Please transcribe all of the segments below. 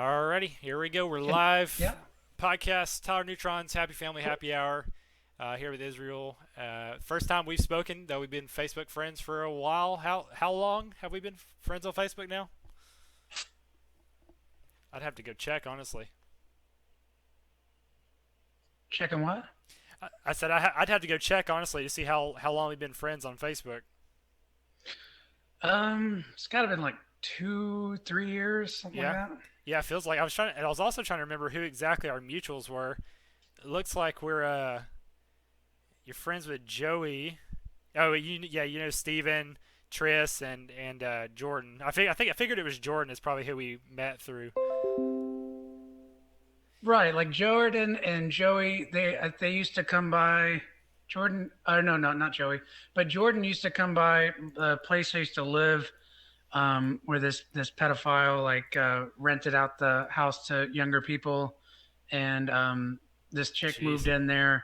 Alrighty, here we go. We're Can, live. yeah, Podcast Tyler Neutron's Happy Family Happy Hour here with Israel. First time we've spoken, though we've been Facebook friends for a while. How long have we been friends on Facebook now? I'd have to go check, honestly. checking what? I said I'd have to go check, honestly, to see how long we've been friends on Facebook. It's got to been like 2, 3 years, something like Yeah, that. yeah. It feels like I was trying. And I was also trying to remember who exactly our mutuals were. It looks like you're friends with Joey. Oh, yeah, Steven, Tris, and Jordan. I figured it was Jordan is probably who we met through. Right, like Jordan and Joey, they used to come by. Jordan, no, no, not Joey, but Jordan used to come by the place I used to live, where this pedophile rented out the house to younger people, and this chick moved Jeez. in there.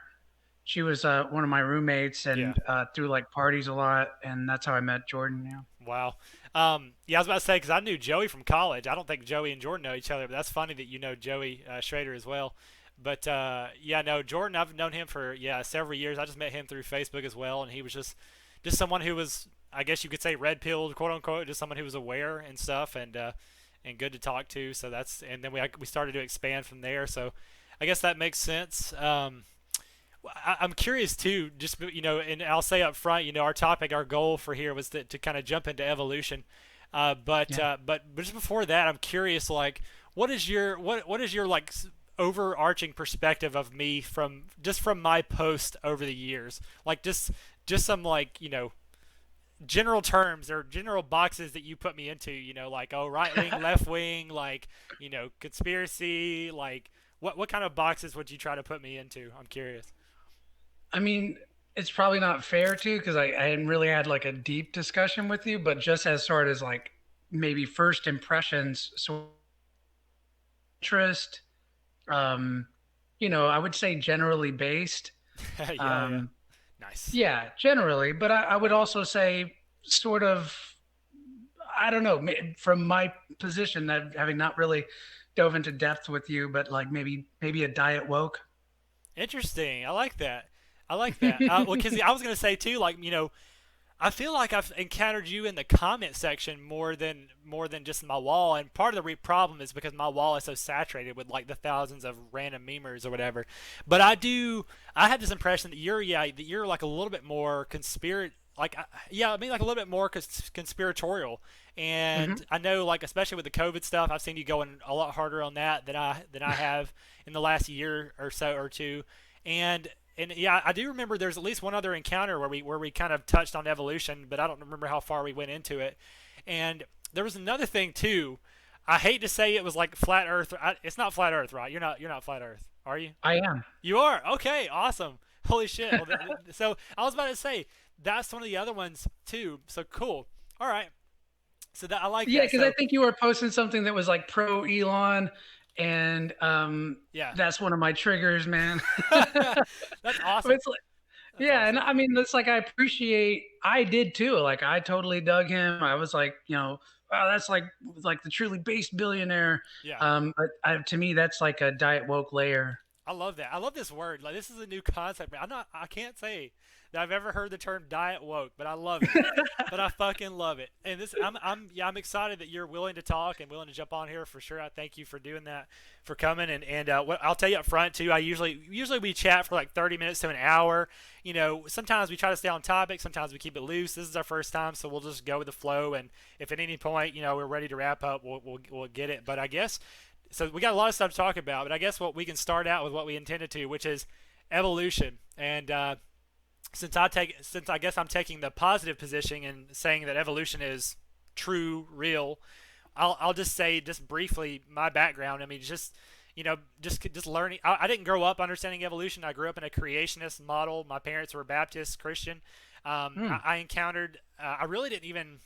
She was one of my roommates Yeah. and threw like parties a lot, and that's how I met Jordan. Yeah. Wow. Yeah, I was about to say because I knew Joey from college. I don't think Joey and Jordan know each other, but that's funny that you know Joey Schrader as well. But yeah, no, Jordan. I've known him for several years. I just met him through Facebook as well, and he was just someone who was, I guess you could say, red pilled, quote unquote, just someone who was aware and stuff, and good to talk to. So and then we started to expand from there. So I guess that makes sense. I'm curious too, just and I'll say up front, our topic, our goal for here was to kind of jump into evolution. Yeah. But just before that, I'm curious, like, what is your like overarching perspective of me from my post over the years, like just some like general terms or general boxes that you put me into, like oh right wing, left wing, like conspiracy, like what kind of boxes would you try to put me into? I'm curious. I mean, it's probably not fair to because I hadn't really had like a deep discussion with you, but just as sort of like maybe first impressions, so interest, um, I would say generally based. Yeah, yeah. Um, Nice. yeah, generally, but I would also say sort of, I don't know, from my position that having not really dove into depth with you, but like maybe a diet woke. Interesting. I like that. I like that. Well, because I was gonna say too, like I feel like I've encountered you in the comment section more than just my wall, and part of the problem is because my wall is so saturated with like the thousands of random memers or whatever. But I have this impression that you're like a little bit more yeah, I mean like a little bit more conspiratorial, and Hmm. I know like especially with the COVID stuff, I've seen you going a lot harder on that than I have in the last year or so or two, and yeah, I do remember there's at least one other encounter where we kind of touched on evolution, but I don't remember how far we went into it. And there was another thing too. I hate to say it was like flat Earth. It's not flat Earth, right? You're not flat Earth, are you? I am. You are. Okay, awesome. Holy shit. Well, so I was about to say that's one of the other ones too. So cool. All right. So that I like Yeah, that. because I So think you were posting something that was like pro Elon, and yeah, that's one of my triggers, man. that's But awesome. it's like, That's yeah, and awesome. I mean, that's like I did too. Like I totally dug him. I was like, wow, that's like the truly based billionaire. Yeah. But to me, that's like a diet woke layer. I love that. I love this word. Like this is a new concept. I can't say that I've ever heard the term diet woke, but I love it. But I fucking love it. And I'm excited that you're willing to talk and willing to jump on here for sure. I thank you for doing that, for coming. And what I'll tell you up front too. I usually we chat for like 30 minutes to an hour. Sometimes we try to stay on topic. Sometimes we keep it loose. This is our first time, so we'll just go with the flow. And if at any point we're ready to wrap up, we'll get it. But I guess so. We got a lot of stuff to talk about. But I guess what we can start out with what we intended to, which is evolution. And since I guess I'm taking the positive position and saying that evolution is true, real, I'll just say just briefly my background. I mean, just learning. I didn't grow up understanding evolution. I grew up in a creationist model. My parents were Baptist Christian. Hmm. I encountered. I really didn't even.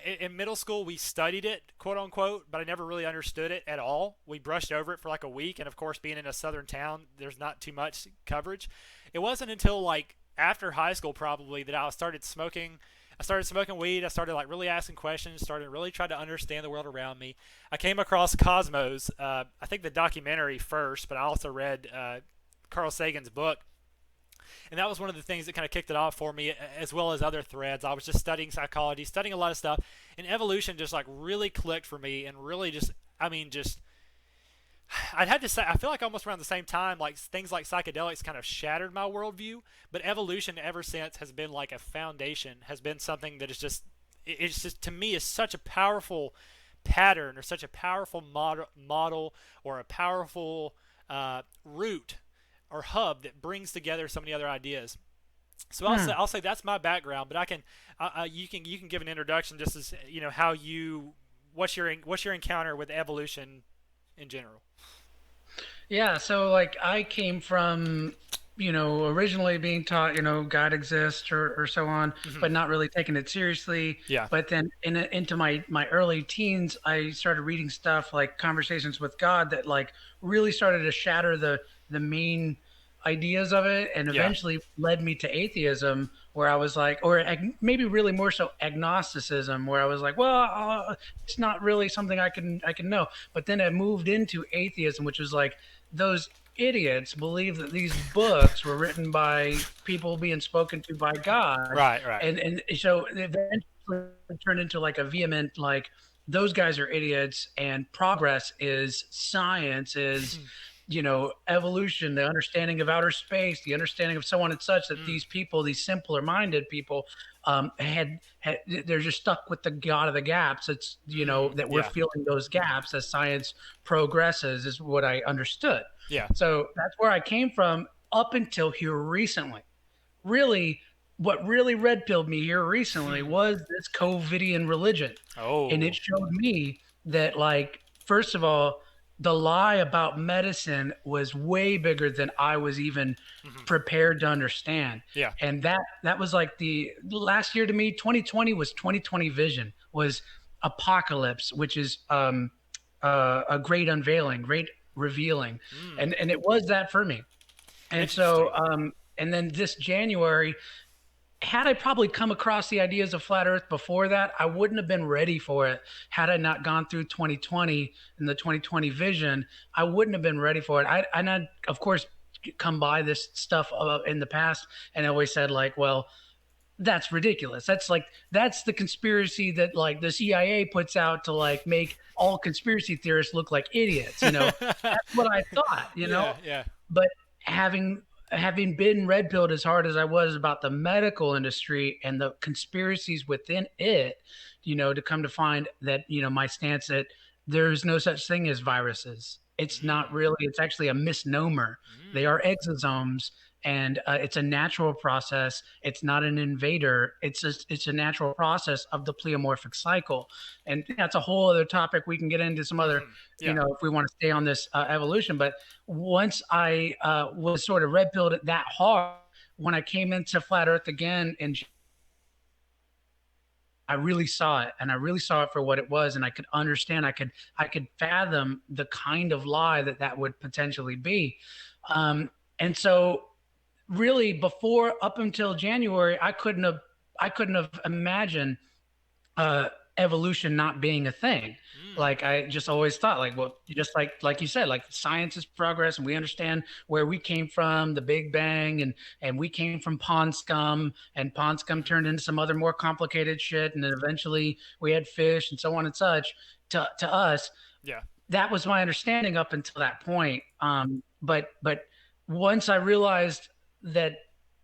In middle school we studied it, quote unquote, but I never really understood it at all. We brushed over it for like a week, and of course, being in a southern town, there's not too much coverage. It wasn't until like after high school probably that I started smoking I started smoking weed. I started like really asking questions. Started really trying to understand the world around me. I came across Cosmos. I think the documentary first, but I also read Carl Sagan's book, and that was one of the things that kind of kicked it off for me, as well as other threads. I was just studying psychology, studying a lot of stuff, and evolution just like really clicked for me, and really just, I mean, just I'd have to say, I feel like almost around the same time, like things like psychedelics kind of shattered my worldview. But evolution ever since has been like a foundation, has been something that is just, it's just to me is such a powerful pattern or such a powerful model or a powerful root or hub that brings together so many other ideas. So Hmm. I'll say that's my background, but I can you can give an introduction just as how you what's your encounter with evolution in general. Yeah, so like I came from, originally being taught, God exists or so on, Hmm. but not really taking it seriously. Yeah. But then into my early teens, I started reading stuff like Conversations with God that like really started to shatter the main ideas of it, and Yeah. eventually led me to atheism, where I was like, or maybe really more so agnosticism, where I was like, well, it's not really something I can know. But then I moved into atheism, which was like those idiots believe that these books were written by people being spoken to by God, Right. Right. and so it eventually turned into like a vehement like those guys are idiots and progress is science is evolution, the understanding of outer space, the understanding of so on and such that Mm. these people, these simpler minded people, had they're just stuck with the god of the gaps. It's Mm. that we're Yeah. filling those gaps as science progresses is what I understood. Yeah. So that's where I came from up until here recently. Really, what really red pilled me here recently was this COVIDian religion. And it Oh. showed me that, like, first of all, the lie about medicine was way bigger than I was even Hmm. prepared to understand. Yeah. And that was like the last year to me, 2020 was 2020 vision, was apocalypse, which is a great unveiling, great revealing. Mm. And it was that for me. And so, Interesting. and then this January, had I probably come across the ideas of flat Earth before that, I wouldn't have been ready for it. Had I not gone through 2020 and the 2020 vision, I wouldn't have been ready for it. And I, of course, come by this stuff in the past and always said like, well, that's ridiculous. That's the conspiracy that like the CIA puts out to like make all conspiracy theorists look like idiots. That's what I thought. Yeah. Yeah. But having having been red pilled as hard as I was about the medical industry and the conspiracies within it, to come to find that, my stance that there's no such thing as viruses. It's not Mm. really, it's actually a misnomer. They Mm. are exosomes, and it's a natural process. It's not an invader. It's a natural process of the pleomorphic cycle, and that's a whole other topic. We can get into some other, Hmm. Yeah. if we want to stay on this evolution. But once I was sort of red pilled it that hard, when I came into flat Earth again, and I really saw it, and I really saw it for what it was, and I could understand, I could fathom the kind of lie that would potentially be. And so really before up until January, I couldn't have imagined evolution not being a thing. Mm. Like I just always thought, like, well, just like you said, like science is progress, and we understand where we came from, the Big Bang, and we came from pond scum, and pond scum Hmm. turned into some other more complicated shit, and then eventually we had fish and so on and such. To us, Yeah. that was my understanding up until that point. But once I realized that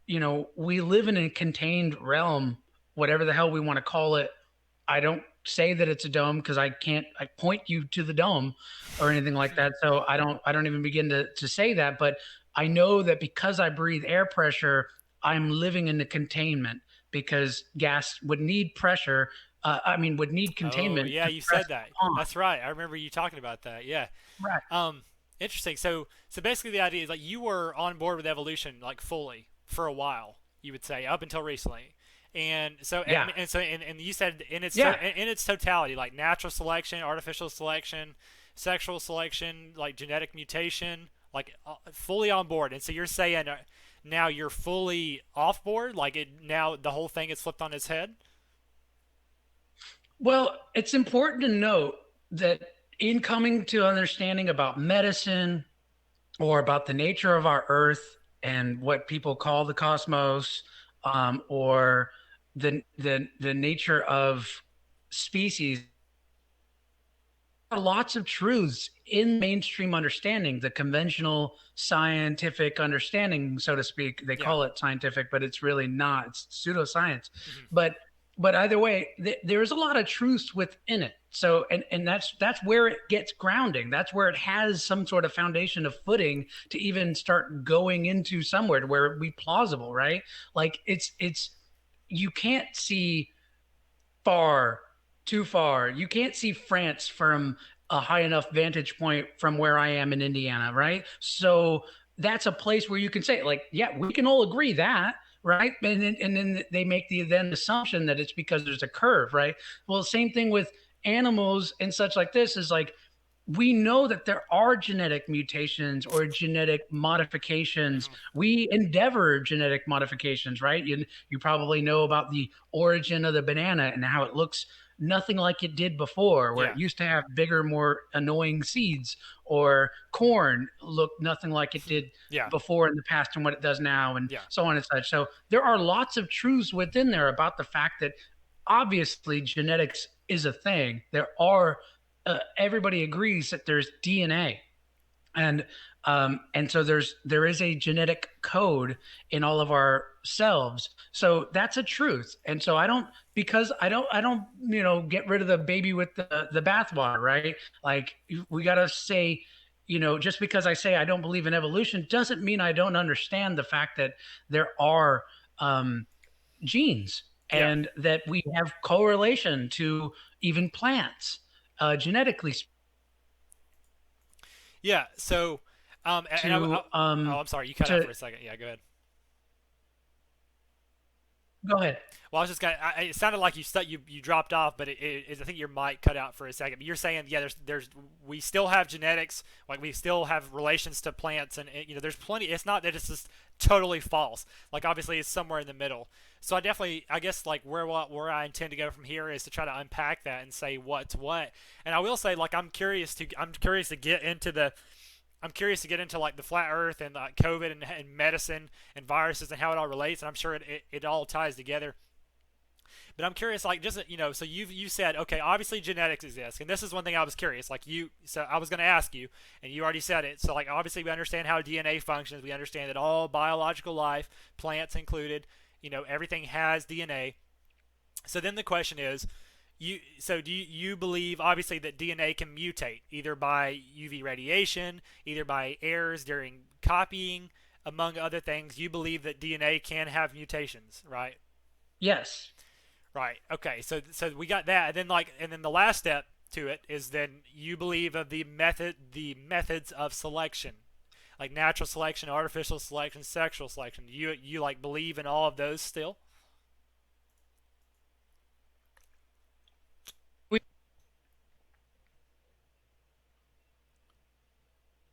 we live in a contained realm, whatever the hell we want to call it. I don't say that it's a dome because I can't I point you to the dome or anything like that. So I don't even begin to say that. But I know that because I breathe air pressure, I'm living in the containment because gas would need pressure. I mean, would need Oh, containment yeah, to you press said that. on. That's right. I remember you talking about that. Yeah. Right. Um, Interesting. So basically, the idea is like you were on board with evolution like fully for a while. You would say up until recently, and so Yeah. and you said Yeah. in its totality, like natural selection, artificial selection, sexual selection, like genetic mutation, like fully on board. And so you're saying now you're fully off board, like it now the whole thing is flipped on its head. Well, it's important to note that in coming to understanding about medicine or about the nature of our Earth and what people call the cosmos, or the nature of species, are lots of truths in mainstream understanding, the conventional scientific understanding, so to speak. They Yeah. call it scientific, but it's really not. It's pseudoscience. Hmm. But either way, there's a lot of truths within it. So and that's where it gets grounding. That's where it has some sort of foundation of footing to even start going into somewhere to where it be plausible, right? Like it's you can't see far, too far. You can't see France from a high enough vantage point from where I am in Indiana, right? So that's a place where you can say, like, yeah, we can all agree that, right? And then they make the then assumption that it's because there's a curve, right? Well, same thing with animals and such like this is like we know that there are genetic mutations or genetic modifications. Hmm. We endeavor genetic modifications, right? You probably know about the origin of the banana and how it looks nothing like it did before, where Yeah. it used to have bigger, more annoying seeds, or corn looked nothing like it did Yeah. before in the past and what it does now, and Yeah. so on and such. So there are lots of truths within there about the fact that obviously genetics is a thing. There are everybody agrees that there's DNA, and so there is a genetic code in all of our selves. So that's a truth. And so I don't get rid of the baby with the bathwater, right? Like we got to say, just because I say I don't believe in evolution doesn't mean I don't understand the fact that there are um, genes Yeah. and that we have correlation to even plants, genetically Yeah. So, and to oh, I'm sorry, you cut out to for a second. Yeah, go ahead. go ahead. Well, I was just gonna. It sounded like you dropped off, but I think your mic cut out for a second. But you're saying, yeah, there's we still have genetics, like we still have relations to plants, and there's plenty. It's not that it's just totally false. Like obviously, it's somewhere in the middle. So I guess like where I intend to go from here is to try to unpack that and say what's what. And I will say like I'm curious to get into the I'm curious to get into like the flat Earth and like COVID and medicine and viruses and how it all relates, and I'm sure it all ties together. But I'm curious, like, just so you said, okay, obviously genetics exists, and this is one thing I was curious. Like so I was going to ask you, and you already said it. So like, obviously we understand how DNA functions. We understand that all biological life, plants included, everything has DNA. So then the question is, do you believe obviously that DNA can mutate either by UV radiation, either by errors during copying, among other things? You believe that DNA can have mutations, right? Yes. Right. Okay. So we got that, and then the last step to it is then you believe of the methods of selection, like natural selection, artificial selection, sexual selection. You like believe in all of those still? We,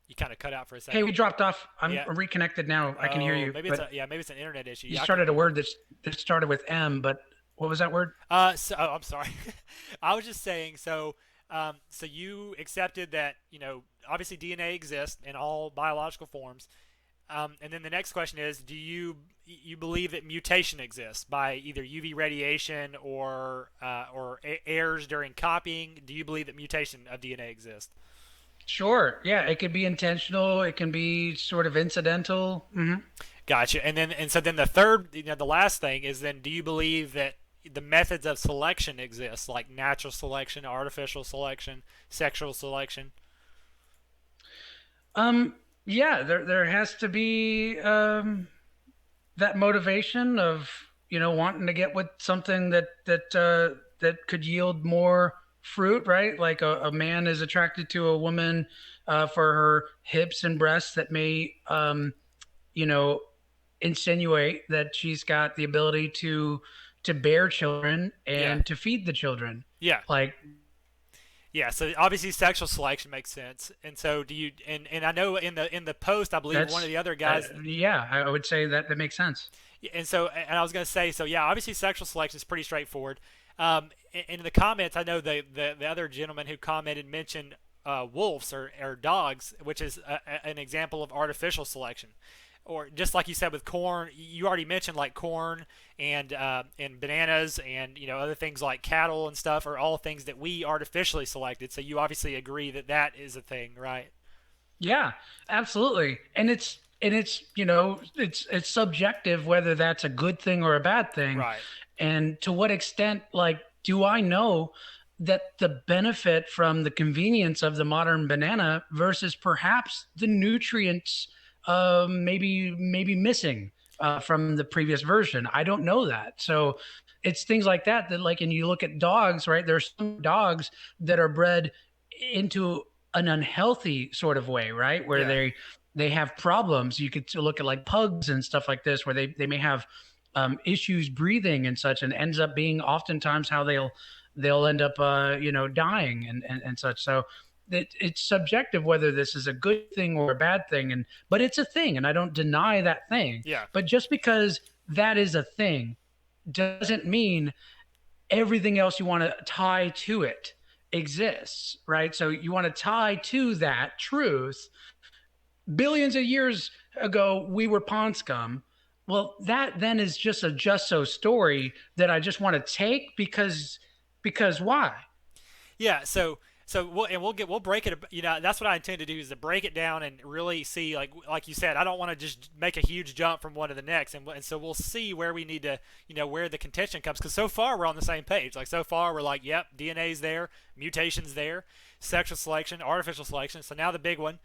You kind of cut out for a hey, second. we dropped off. I'm Yeah. reconnected now. I can hear Oh, you, but maybe it's an internet issue. you Yeah, I can. started a word that started with M, but what was that word? I'm sorry. I was just saying. So you accepted that obviously DNA exists in all biological forms. And then the next question is, do you believe that mutation exists by either UV radiation or errors during copying? Do you believe that mutation of DNA exists? Sure. Yeah, it could be intentional. It can be sort of incidental. Gotcha. And so then the third, the last thing is then, do you believe that the methods of selection exist, like natural selection, artificial selection, sexual selection? Um, yeah, there has to be that motivation of wanting to get with something that could yield more fruit, right? Like a man is attracted to a woman for her hips and breasts that may you know insinuate that she's got the ability to bear children Yeah. and to feed the children. Yeah. Like Yeah, so obviously sexual selection makes sense. And so do you and I know in the post I believe one of that's the other guys. yeah, I would say that makes sense. And so, and I was going to say, so yeah, obviously sexual selection is pretty straightforward. In the comments, I know the other gentleman who commented mentioned wolves or dogs, which is an example of artificial selection. Or just like you said with corn, you already mentioned like corn and bananas and other things like cattle and stuff are all things that we artificially selected. So you obviously agree that that is a thing, right? Yeah, absolutely. And it's it's subjective whether that's a good thing or a bad thing. Right. And to what extent, like, do I know that the benefit from the convenience of the modern banana versus perhaps the nutrients maybe missing from the previous version? I don't know that. So it's things like that that, like, and you look at dogs, right? There's some dogs that are bred into an unhealthy sort of way, right? Where Yeah. they have problems. You could look at like pugs and stuff like this, where they may have issues breathing and such, and ends up being oftentimes how they'll end up dying and such. So it's subjective whether this is a good thing or a bad thing, and but it's a thing, and I don't deny that thing. Yeah. But just because that is a thing doesn't mean everything else you want to tie to it exists, right? So you want to tie to that truth. Billions of years ago, we were pond scum. Well, that then is just a just so story that I just want to take because why? Yeah, so we'll break it. That's what I intend to do is to break it down and really see like you said. I don't want to just make a huge jump from one to the next, and so we'll see where we need to where the contention comes because so far we're on the same page. Like so far we're like, yep, DNA's there, mutations there, sexual selection, artificial selection. So now the big one,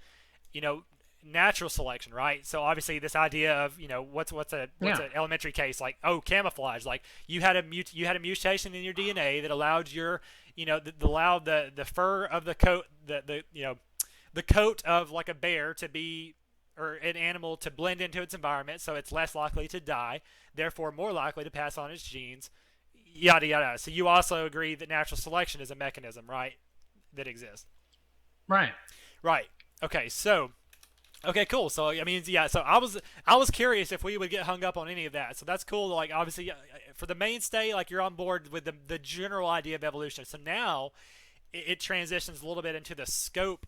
you know, natural selection, right? So obviously this idea of what's Yeah, an elementary case like camouflage, like you had a mutation in your DNA that allowed your that allowed the fur of the coat the coat of like a bear to be or an animal to blend into its environment so it's less likely to die, therefore more likely to pass on its genes, yada yada. So you also agree that natural selection is a mechanism, right, that exists. right. Right. Okay, so okay, cool. So I mean, yeah. So I was curious if we would get hung up on any of that. So that's cool. Like obviously, for the mainstay, like you're on board with the general idea of evolution. So now it transitions a little bit into the scope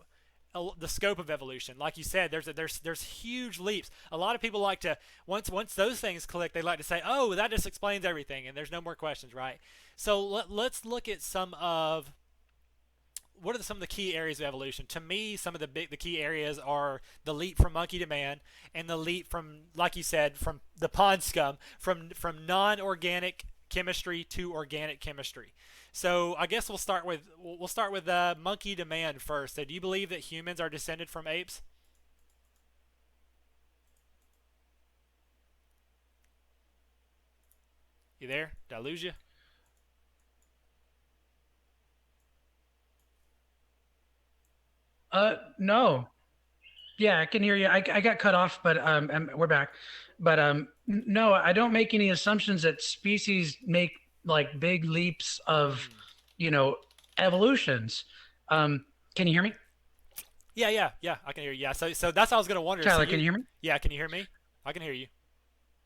of evolution. Like you said, there's huge leaps. A lot of people like to once those things click, they like to say, oh, that just explains everything, and there's no more questions, right? So let's look at some of what are some of the key areas of evolution? To me, some of the key areas are the leap from monkey to man, and the leap from, like you said, from the pond scum, from non-organic chemistry to organic chemistry. So I guess we'll start with monkey to man first. So do you believe that humans are descended from apes? You there? Did I lose you? No. Yeah, I can hear you. I got cut off, but and we're back. But no, I don't make any assumptions that species make like big leaps of, Hmm. you know, evolutions. Can you hear me, Yeah, yeah, yeah. I can hear you. Yeah. So that's what I was gonna wonder. So Tyler? Can you, you hear me? yeah, can you hear me? I can hear you.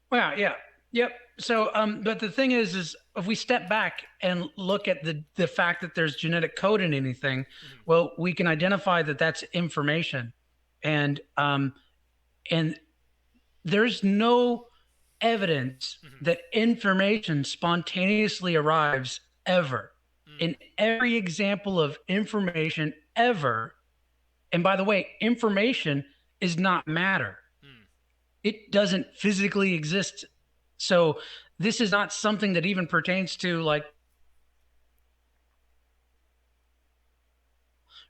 Well, yeah, yep. So, but the thing is if we step back and look at the fact that there's genetic code in anything, Hmm. well, we can identify that that's information, and and there's no evidence Hmm. that information spontaneously arrives ever. Mm. In every example of information ever, and by the way, information is not matter. Mm. It doesn't physically exist. So this is not something that even pertains to like,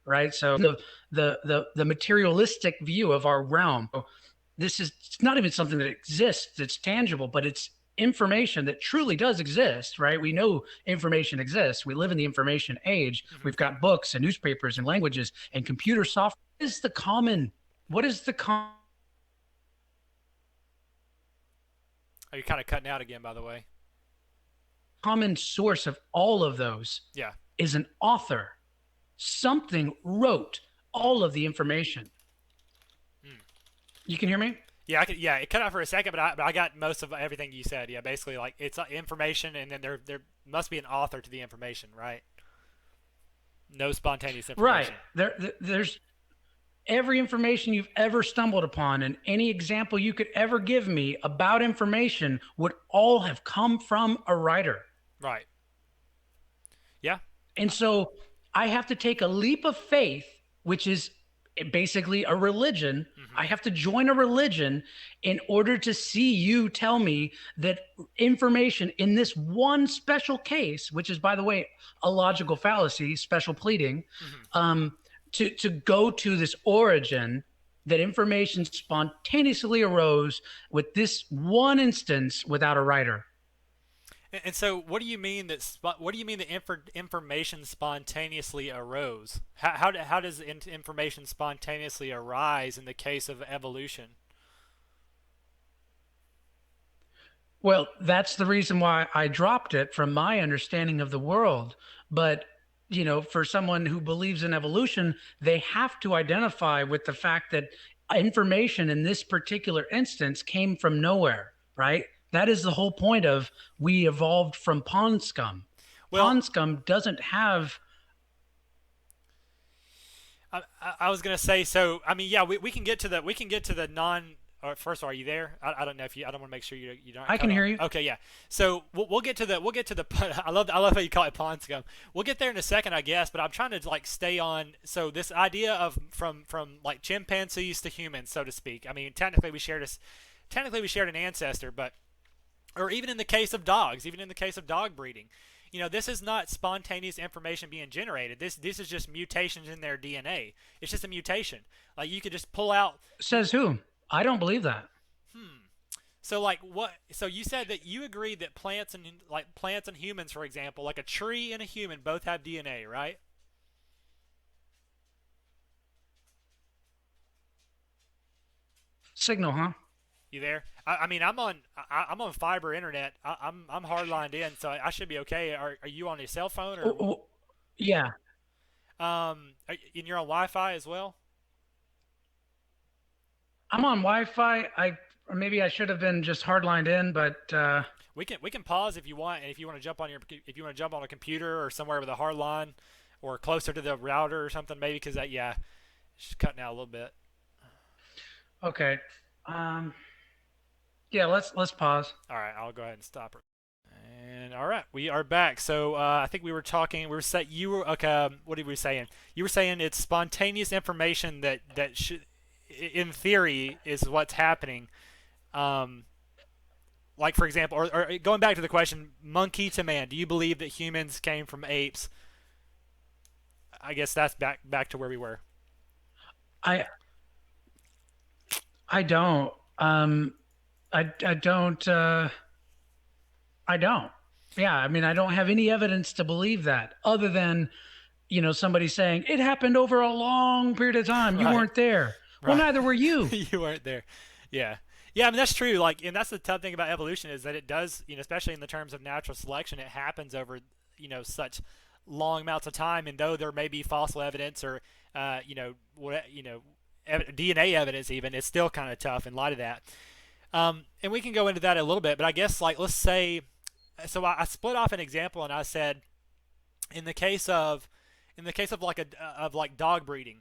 right? So the materialistic view of our realm. This is it's not even something that exists. It's tangible, but it's information that truly does exist, right? We know information exists. We live in the information age. Hmm. We've got books and newspapers and languages and computer software. What is the common? What is the Oh, you're kind of cutting out again, by the way. common source of all of those? Yeah. Is an author. Something wrote Mm. all of the information. Mm. You can hear me? Yeah, I could. Yeah, it cut out for a second, but I got most of everything you said. Yeah, basically, like it's information, and then there must be an author to the information, right? No spontaneous Right. information. There's every information you've ever stumbled upon and any example you could ever give me about information would all have come from a writer. Right. Yeah. And so I have to take a leap of faith, which is basically a religion. Hmm. I have to join a religion in order to see you tell me that information in this one special case, which is, by the way, a logical fallacy, special pleading, Hmm. um, to go to this origin that information spontaneously arose with this one instance without a writer. And so, what do you mean that? What do you mean that information spontaneously arose? How does information spontaneously arise in the case of evolution? Well, that's the reason why I dropped it from my understanding of the world. But, for someone who believes in evolution, they have to identify with the fact that information in this particular instance came from nowhere, right? That is the whole point of we evolved from pond scum. Well, Pond scum doesn't have. I was gonna say so. I mean, yeah, we can get to the non. Or first of all, are you there? I don't know if you. I don't want to make sure you don't I cut can off. hear you. Okay, yeah. So we'll get to the I love how you call it pond scum. We'll get there in a second, I guess. But I'm trying to like stay on. So this idea of from like chimpanzees to humans, so to speak. I mean, technically we shared an ancestor, but or even in the case of dogs, even in the case of dog breeding, this is not spontaneous information being generated. This is just mutations in their DNA. It's just a mutation. Like you could just pull out. Says who? I don't believe that. Hmm. So like what? So you said that you agree that plants and humans, for example, like a tree and a human, both have DNA, right? Signal, huh? You there? I mean, I'm on fiber internet. I'm hard lined in, so I should be okay. Are you on your cell phone Oh, or oh, yeah, and you're on Wi-Fi as well? I'm on Wi-Fi. Or maybe I should have been just hardlined in, but We can pause if you want, and if you want to jump on a computer or somewhere with a hard line, or closer to the router or something, maybe because that yeah, it's just cutting out a little bit. okay. Um, yeah, let's pause. All right, I'll go ahead and stop it. And all right, we are back. So I think we were talking. We were set. You were okay. What were we saying? You were saying it's spontaneous information that should, in theory, is what's happening. Um, like for example, or going back to the question, monkey to man. Do you believe that humans came from apes? I guess that's back to where we were. I I don't. I don't. I don't. Yeah, I mean, I don't have any evidence to believe that, other than somebody saying it happened over a long period of time. You Right. weren't there. Well, Right. neither were you. You weren't there. Yeah. Yeah, I mean that's true. Like, and that's the tough thing about evolution is that it does, especially in the terms of natural selection, it happens over, such long amounts of time. And though there may be fossil evidence or, what, DNA evidence, even, it's still kind of tough in light of that. And we can go into that a little bit, but I guess like let's say, so I split off an example and I said, in the case of, like dog breeding,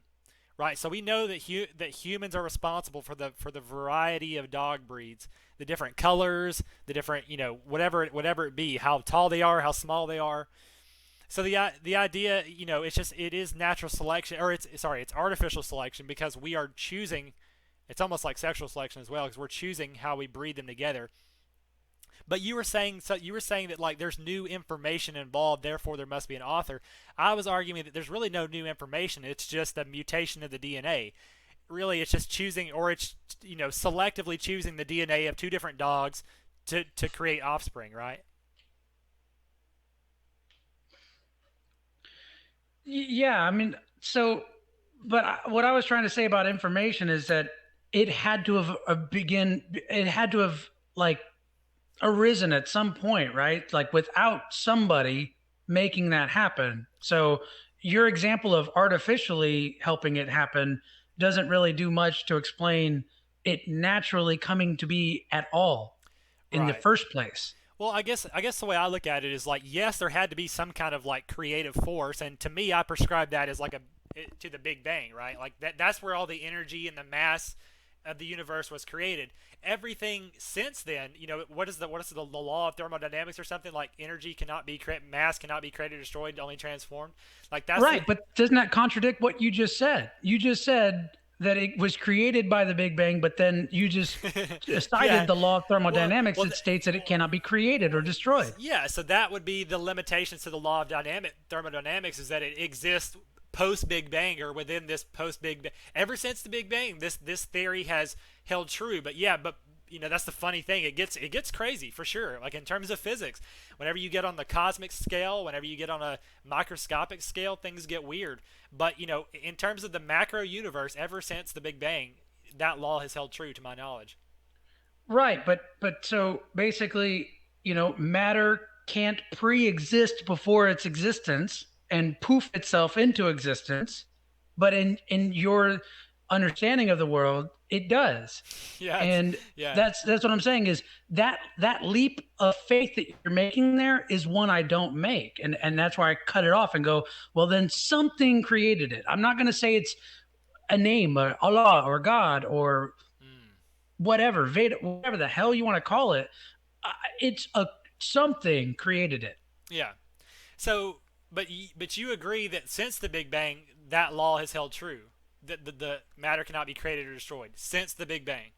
right? So we know that humans are responsible for the variety of dog breeds, the different colors, the different whatever it be, how tall they are, how small they are. So the idea, it is natural selection, or it's artificial selection because we are choosing. It's almost like sexual selection as well because we're choosing how we breed them together. But you were saying that like there's new information involved, therefore there must be an author. I was arguing that there's really no new information. It's just a mutation of the DNA. Really, it's just choosing, or it's selectively choosing the DNA of two different dogs to create offspring, right? Yeah, I mean, but what I was trying to say about information is that it had to have it had to have like arisen at some point, right? Like without somebody making that happen. So your example of artificially helping it happen doesn't really do much to explain it naturally coming to be at all in the Right. first place. Well, I guess the way I look at it is like, yes, there had to be some kind of like creative force, and to me, I prescribe that as like a to the Big Bang, right? Like that's where all the energy and the mass of the universe was created. Everything since then, what is the law of thermodynamics or something, like energy cannot be created, mass cannot be created or destroyed, only transformed. Like that's the Right, but doesn't that contradict what you just said? You just said that it was created by the Big Bang, but then you just yeah. cited the law of Well, thermodynamics well, that states that it cannot be created or destroyed. yeah. So that would be the limitations to the law of dynamic thermodynamics, is that it exists post Big Bang, or within this post Big Bang. Ever since the Big Bang, this theory has held true. But yeah, but that's the funny thing. It gets crazy for sure. Like in terms of physics, whenever you get on the cosmic scale, whenever you get on a microscopic scale, things get weird. But in terms of the macro universe, ever since the Big Bang, that law has held true to my knowledge. Right, but so basically, matter can't pre-exist before its existence and poof itself into existence, but in your understanding of the world, it does. Yeah, And yeah. that's what I'm saying is that leap of faith that you're making there is one I don't make. And that's why I cut it off and go, well, then something created it. I'm not going to say it's a name, or Allah or God or Mm, whatever, Veda, whatever the hell you want to call it. It's a something created it. yeah. So, but you agree that since the Big Bang, that law has held true. That the matter cannot be created or destroyed since the Big Bang.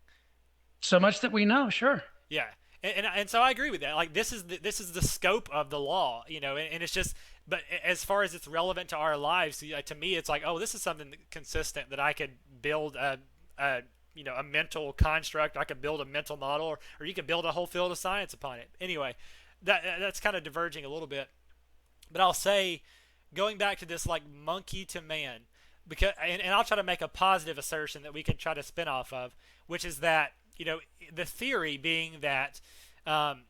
So much that we know, sure. Yeah, and so I agree with that. Like this is the scope of the law, and it's just. But as far as it's relevant to our lives, to me, it's like, oh, this is something consistent that I could build a mental construct. I could build a mental model, or you could build a whole field of science upon it. Anyway, that's kind of diverging a little bit. But I'll say, going back to this like monkey to man, because and I'll try to make a positive assertion that we can try to spin off of, which is that the theory being that um,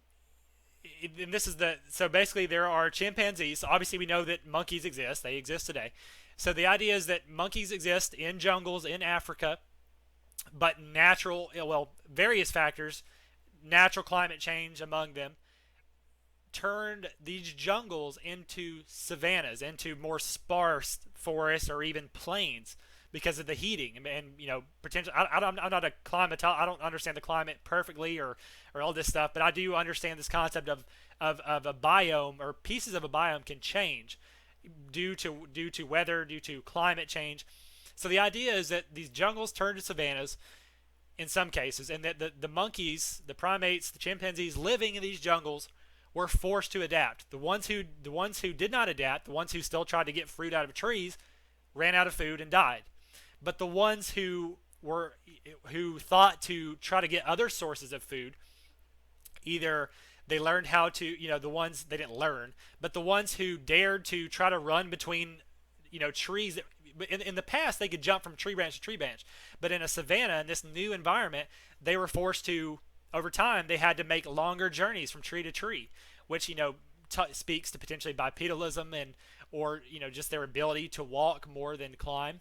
and this is the so basically there are chimpanzees. So obviously we know that monkeys exist; they exist today. So the idea is that monkeys exist in jungles in Africa, but various factors, natural climate change among them, turned these jungles into savannas, into more sparse forests or even plains because of the heating and potential. I'm not a climatologist. I don't understand the climate perfectly or all this stuff, but I do understand this concept of a biome, or pieces of a biome can change due to weather, due to climate change. So the idea is that these jungles turn to savannas in some cases, and that the monkeys, the primates, the chimpanzees living in these jungles were forced to adapt. The ones who did not adapt, the ones who still tried to get fruit out of trees, ran out of food and died. But the ones who thought to try to get other sources of food, either they learned how to, the ones they didn't learn, but the ones who dared to try to run between, trees that in the past they could jump from tree branch to tree branch, but in a savanna, in this new environment, they were forced to, over time they had to make longer journeys from tree to tree, which speaks to potentially bipedalism, and or just their ability to walk more than climb.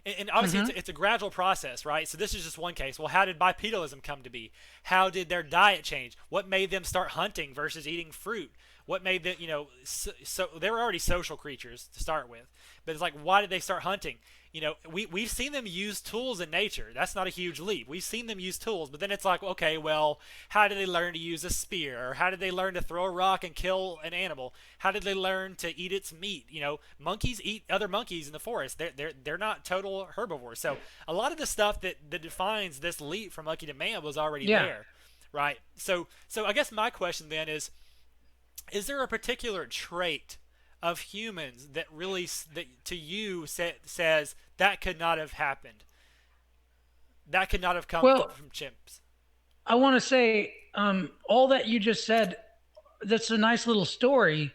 And obviously Mm-hmm. it's a gradual process, right? So this is just one case. Well, how did bipedalism come to be? How did their diet change? What made them start hunting versus eating fruit? What made them, so they were already social creatures to start with, but it's like, why did they start hunting? We've seen them use tools in nature. That's not a huge leap. We've seen them use tools, but then it's like, okay, well, how did they learn to use a spear? Or how did they learn to throw a rock and kill an animal? How did they learn to eat its meat? Monkeys eat other monkeys in the forest. They're not total herbivores. So a lot of the stuff that defines this leap from monkey to man was already Yeah. there, right? So I guess my question then is there a particular trait of humans that really that to you says that could not have happened, that could not have come Well, from chimps? I want to say all that you just said, that's a nice little story,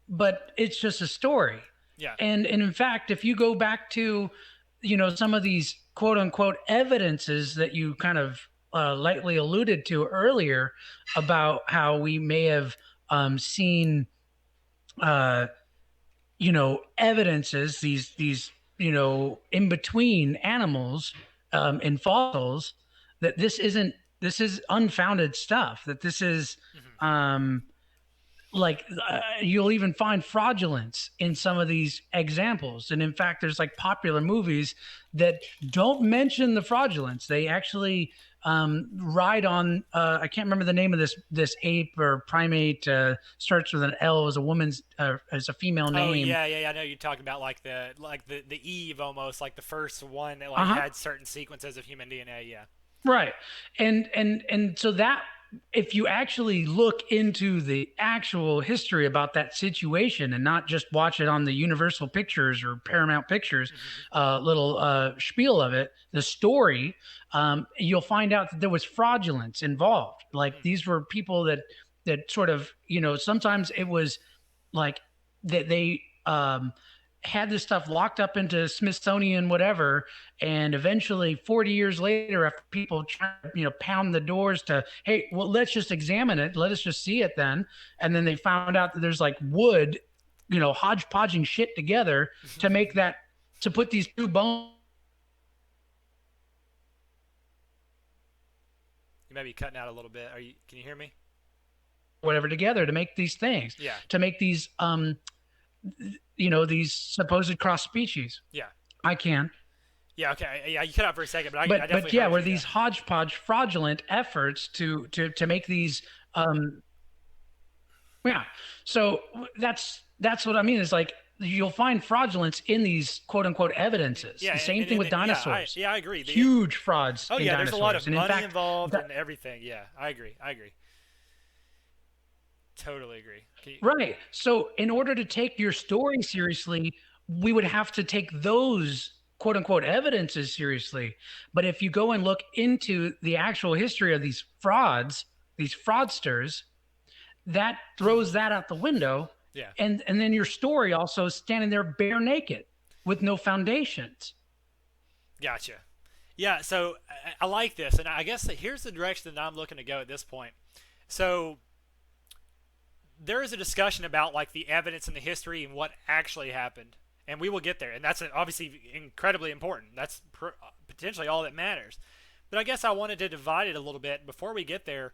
but it's just a story. Yeah. And in fact, if you go back to, some of these quote unquote evidences that you kind of lightly alluded to earlier about how we may have seen, uh, evidences, these in between animals in fossils that this is unfounded stuff. That this is Hmm. um, like you'll even find fraudulence in some of these examples, and in fact there's like popular movies that don't mention the fraudulence. They actually ride on I can't remember the name of this ape or primate, starts with an L, as a woman's as a female Oh name. yeah, yeah, yeah. I know you're talking about like the Eve almost like the first one that like Uh-huh. had certain sequences of human DNA. Yeah. Right. And so that, if you actually look into the actual history about that situation and not just watch it on the Universal Pictures or Paramount Pictures Hmm. little spiel of it, the story, you'll find out that there was fraudulence involved. Like, Mm. these were people that sort of, sometimes it was like that they had this stuff locked up into Smithsonian, whatever, and eventually 40 years later, after people try to, pound the doors to, hey, well, let's just examine it, let us just see it then, and then they found out that there's like wood, hodgepodging shit together to make that, to put these two bones, You may be cutting out a little bit. Are you? Can you hear me? whatever, together to make these things, Yeah. to make these these supposed cross species. Yeah. I can. Yeah. Okay. Yeah. You cut out for a second, but I But definitely yeah, heard where you though. these hodgepodge fraudulent efforts to make these um yeah. So that's what I mean, is like you'll find fraudulence in these quote unquote evidences. Yeah, The same thing and with dinosaurs. yeah, I agree. Huge frauds Oh in yeah, there's a lot of dinosaurs. And in money fact, involved and everything. Yeah, I agree. I agree. Totally agree. Can you, right. So in order to take your story seriously, we would have to take those quote unquote evidences seriously. But if you go and look into the actual history of these frauds, these fraudsters, that throws that out the window. yeah. And then your story also is standing there bare naked with no foundations. Gotcha. Yeah. So I like this, and I guess that here's the direction that I'm looking to go at this point. So there is a discussion about like the evidence and the history and what actually happened, and we will get there, and that's obviously incredibly important. That's potentially all that matters. But I guess I wanted to divide it a little bit before we get there.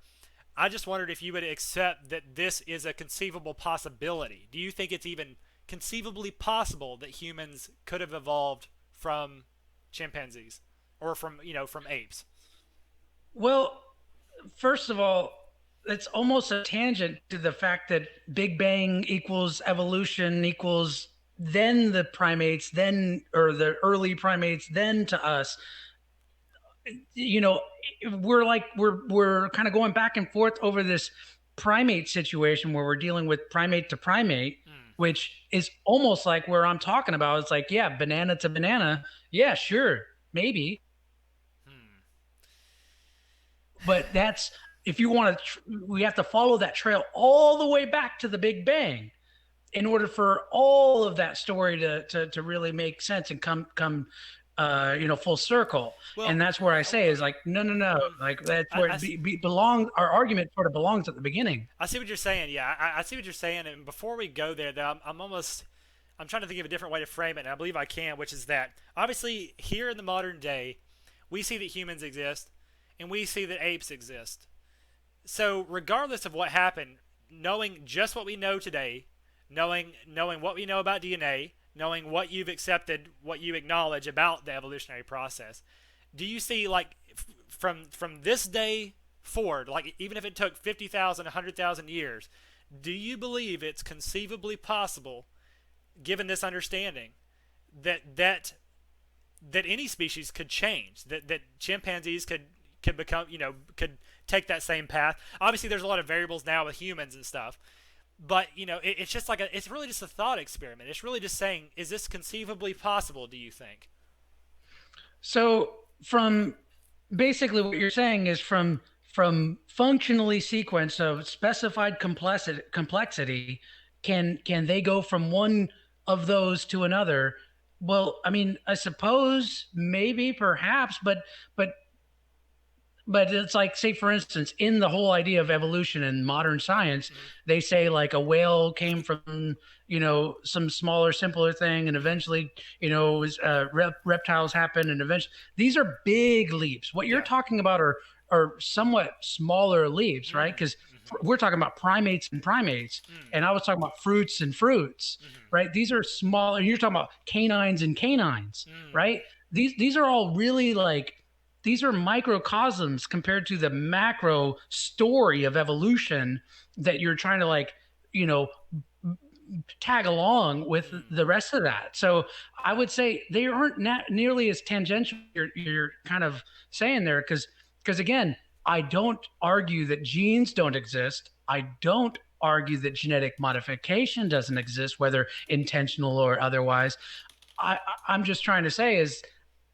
I just wondered if you would accept that this is a conceivable possibility. Do you think it's even conceivably possible that humans could have evolved from chimpanzees or from from apes? Well, first of all, it's almost a tangent to the fact that Big Bang equals evolution equals then the primates, then, or the early primates, then to us. You know, we're like we're kind of going back and forth over this primate situation where we're dealing with primate to primate, Hmm. which is almost like where I'm talking about. It's like, yeah, banana to banana. Yeah, sure, maybe. Hmm. But that's, if you want to, we have to follow that trail all the way back to the Big Bang in order for all of that story to really make sense and come full circle. Well, And that's where I say is like, no, no, no, mm, like that's I, where I, it belong, our argument sort of belongs at the beginning. I see what you're saying. Yeah, I see what you're saying. And before we go there, though, I'm trying to think of a different way to frame it, and I believe I can, which is that obviously here in the modern day, we see that humans exist, and we see that apes exist. So regardless of what happened, knowing just what we know today, knowing what we know about DNA, knowing what you've accepted, what you acknowledge about the evolutionary process, do you see like from this day forward, like even if it took 50,000, 100,000 years, do you believe it's conceivably possible, given this understanding, that any species could change, that chimpanzees could become, could take that same path? Obviously, there's a lot of variables now with humans and stuff, but it's just like it's really just a thought experiment. It's really just saying, is this conceivably possible? Do you think? So from basically what you're saying is from functionally sequence of specified complexity, can they go from one of those to another? Well, I mean, I suppose maybe perhaps, but but it's like, say, for instance, in the whole idea of evolution and modern science, Hmm. they say like a whale came from, some smaller, simpler thing, and Hmm. eventually, reptiles happen, and eventually these are big leaps. What you're Yeah. talking about are somewhat smaller leaps, right? Mm. Because Hmm. we're talking about primates and primates, Mm. and I was talking about fruits and fruits, Hmm. right? These are smaller. You're talking about canines and canines, Mm. right? These are all really like these are microcosms compared to the macro story of evolution that you're trying to like, you know, tag along with Mm. the rest of that. So I would say they aren't nearly as tangential. You're kind of saying there because again, I don't argue that genes don't exist. I don't argue that genetic modification doesn't exist, whether intentional or otherwise. I'm just trying to say is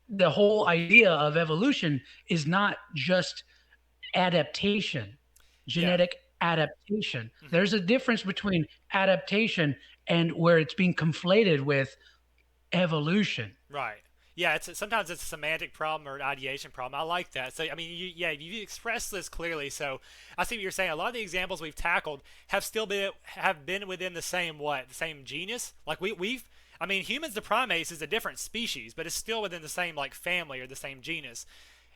the whole idea of evolution is not just adaptation, Yeah. genetic adaptation. Hmm. There's a difference between adaptation and where it's being conflated with evolution. Right. Yeah, sometimes it's a semantic problem or an ideation problem. I like that. So I mean, you expressed this clearly. So I see what you're saying. A lot of the examples we've tackled have been within the same the same genus. Like we've I mean, humans the primates is a different species, but it's still within the same like family or the same genus.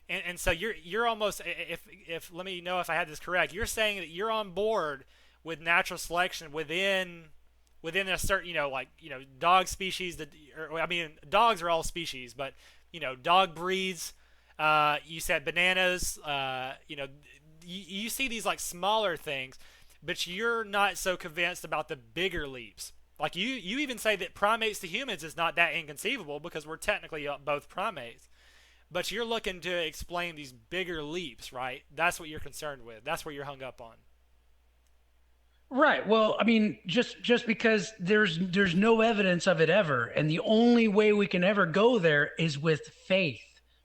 And so you're almost, if let me know if I had this correct. You're saying that you're on board with natural selection within a certain, like, dog species that, or, I mean, dogs are all species, but, dog breeds. You said bananas. You see these like smaller things, but you're not so convinced about the bigger leaps. Like you even say that primates to humans is not that inconceivable because we're technically both primates. But you're looking to explain these bigger leaps, right? That's what you're concerned with. That's what you're hung up on. Right. Well, I mean, just because there's no evidence of it ever, and the only way we can ever go there is with faith,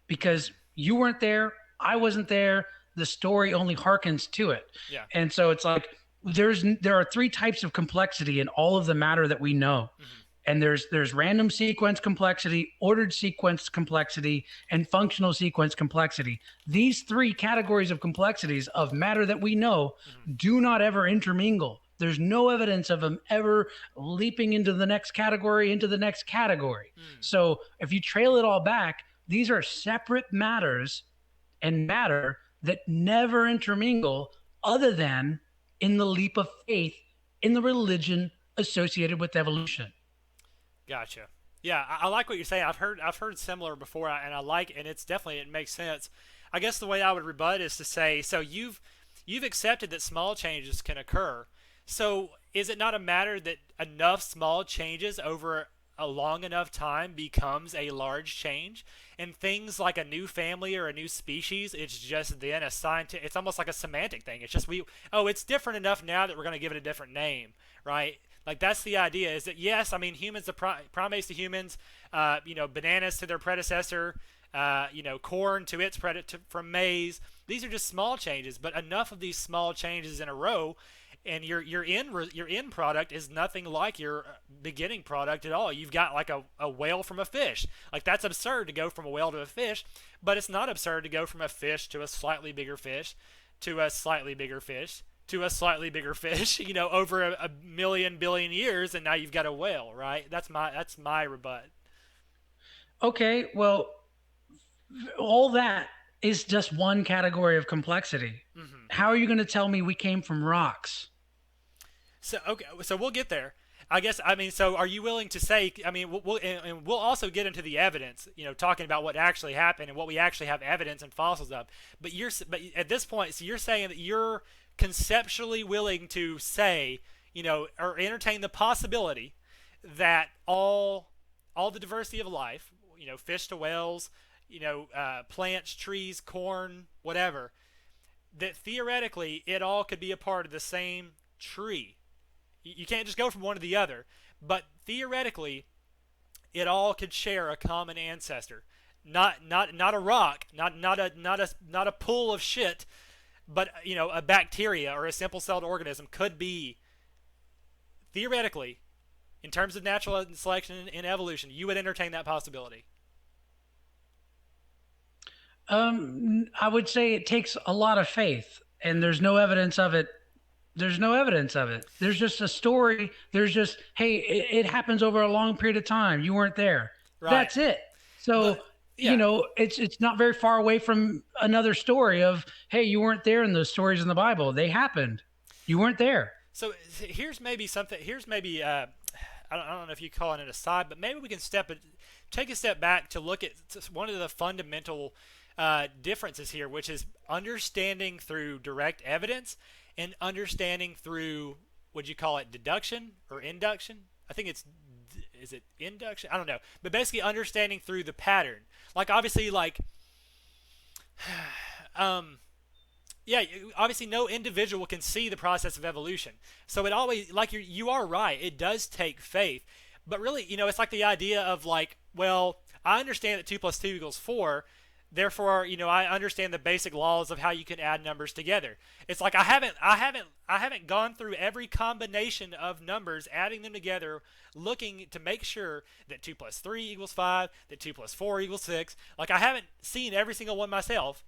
because Mm. you weren't there, I wasn't there. The story only harkens to it, Yeah. and so it's like there are three types of complexity in all of the matter that we know, Mm-hmm. and there's random sequence complexity, ordered sequence complexity, and functional sequence complexity. These three categories of complexities of matter that we know Mm-hmm. do not ever intermingle. There's no evidence of them ever leaping into the next category, into the next category. Mm. So if you trail it all back, these are separate matters and matter that never intermingle other than in the leap of faith in the religion associated with evolution. Gotcha. Yeah, I like what you're saying. I've heard similar before, and I like, and it's definitely it makes sense. I guess the way I would rebut is to say, so you've accepted that small changes can occur. So is it not a matter that enough small changes over a long enough time becomes a large change? And things like a new family or a new species, it's just then a scientific. It's almost like a semantic thing. It's just it's different enough now that we're going to give it a different name, right? Like that's the idea. Is that yes? I mean, humans, primates to humans, bananas to their predecessor, corn to its predator from maize. These are just small changes, but enough of these small changes in a row, and your end product is nothing like your beginning product at all. You've got like a whale from a fish. Like that's absurd to go from a whale to a fish, but it's not absurd to go from a fish to a slightly bigger fish, to a slightly bigger fish, to a slightly bigger fish, over a million billion years, and now you've got a whale, right? That's my rebut. Okay, well, all that is just one category of complexity. Hmm. How are you going to tell me we came from rocks? So okay, so we'll get there. I guess I mean, so are you willing to say? I mean, and we'll also get into the evidence, talking about what actually happened and what we actually have evidence and fossils of. But at this point, so you're saying that you're conceptually willing to say, or entertain the possibility that all the diversity of life, fish to whales, plants, trees, corn, whatever, that theoretically it all could be a part of the same tree. You can't just go from one to the other, but theoretically it all could share a common ancestor. Not a rock, not a pool of shit, but a bacteria or a simple celled organism could be theoretically, in terms of natural selection and evolution, you would entertain that possibility. I would say it takes a lot of faith, and there's no evidence of it. There's no evidence of it. There's just a story. There's just, hey, it happens over a long period of time. You weren't there. Right. That's it. So, But yeah. it's not very far away from another story of, hey, you weren't there in those stories in the Bible. They happened. You weren't there. So here's maybe something. Here's maybe I don't know if you call it an aside, but maybe we can take a step back to look at one of the fundamental differences here, which is understanding through direct evidence and understanding through, would you call it deduction or induction? I think it's, is it induction? I don't know, but basically understanding through the pattern. Like obviously, like um, yeah, obviously no individual can see the process of evolution. So it always, like you are right, it does take faith. But really, it's like the idea of like, well, I understand that 2 plus 2 equals 4. Therefore, I understand the basic laws of how you can add numbers together. It's like I haven't gone through every combination of numbers, adding them together, looking to make sure that 2 plus 3 equals 5, that 2 plus 4 equals 6. Like I haven't seen every single one myself.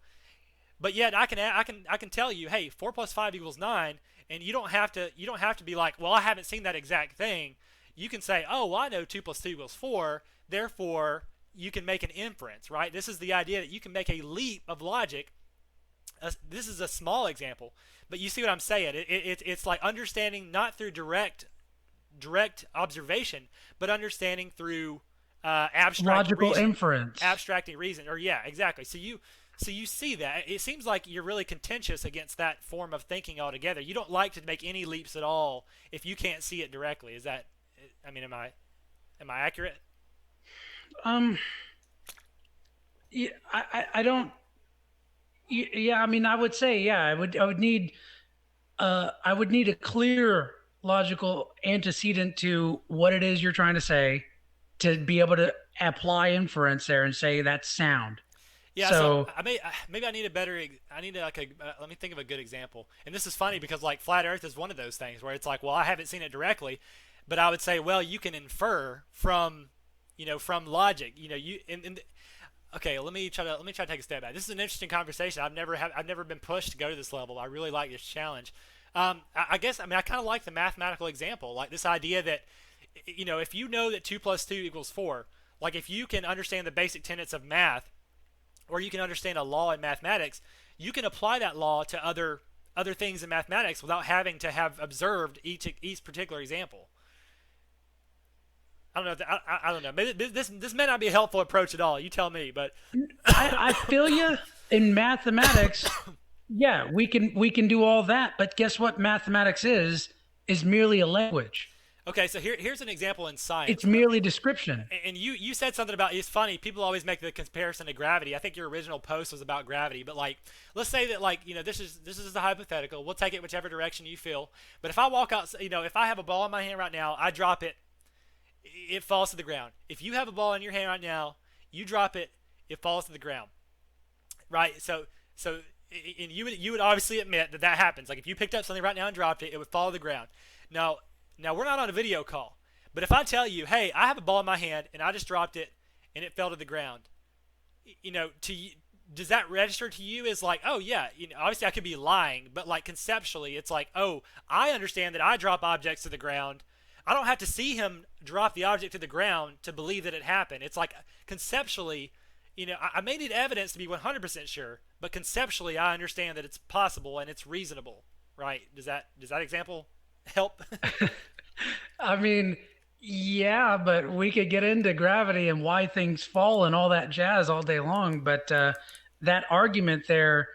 But yet I can tell you, hey, 4 plus 5 equals 9, and you don't have to be like, well, I haven't seen that exact thing. You can say, oh, well, I know 2 plus 2 equals 4, therefore you can make an inference, right? This is the idea that you can make a leap of logic. This is a small example, but you see what I'm saying. It's like understanding not through direct observation, but understanding through Logical inference. abstracting reason, or yeah, exactly. So you see that it seems like you're really contentious against that form of thinking altogether. You don't like to make any leaps at all if you can't see it directly. Is that? I mean, am I accurate? Um, yeah, I don't. Yeah, I mean, I would say, yeah, I would need a clear logical antecedent to what it is you're trying to say to be able to apply inference there and say that's sound. Yeah, so So maybe I need a better. I need like a. Let me think of a good example. And this is funny because like flat Earth is one of those things where it's like, well, I haven't seen it directly, but I would say, well, you can infer from, from logic. Okay, let me try to take a step back. This is an interesting conversation. I've never been pushed to go to this level. I really like this challenge. I guess I mean I kind of like the mathematical example, like this idea that if you know that 2 plus 2 equals 4, like if you can understand the basic tenets of math, or you can understand a law in mathematics, you can apply that law to other things in mathematics without having to have observed each particular example. I don't know. I don't know. Maybe this may not be a helpful approach at all. You tell me. But I feel you in mathematics. Yeah, we can do all that, but guess what? Mathematics is merely a language. okay, so here's an example in It's science. merely description. And you said something about, it's funny, people always make the comparison to gravity. I think your original post was about gravity, but like let's say that, like, this is a hypothetical. We'll take it whichever direction you feel. But if I walk out, if I have a ball in my hand right now, I drop it, it falls to the ground. If you have a ball in your hand right now, you drop it, it falls to the ground. Right? So and you would obviously admit that that happens. Like if you picked up something right now and dropped it, it would fall to the ground. Now we're not on a video call, but if I tell you, hey, I have a ball in my hand and I just dropped it and it fell to the ground, to you, does that register to you as like, oh yeah, obviously I could be lying, but like conceptually, it's like, oh, I understand that I drop objects to the ground. I don't have to see him drop the object to the ground to believe that it happened. It's like conceptually, I may need evidence to be 100% sure, but conceptually, I understand that it's possible and it's reasonable, right? Does that example help? I mean, yeah, but we could get into gravity and why things fall and all that jazz all day long. But that argument there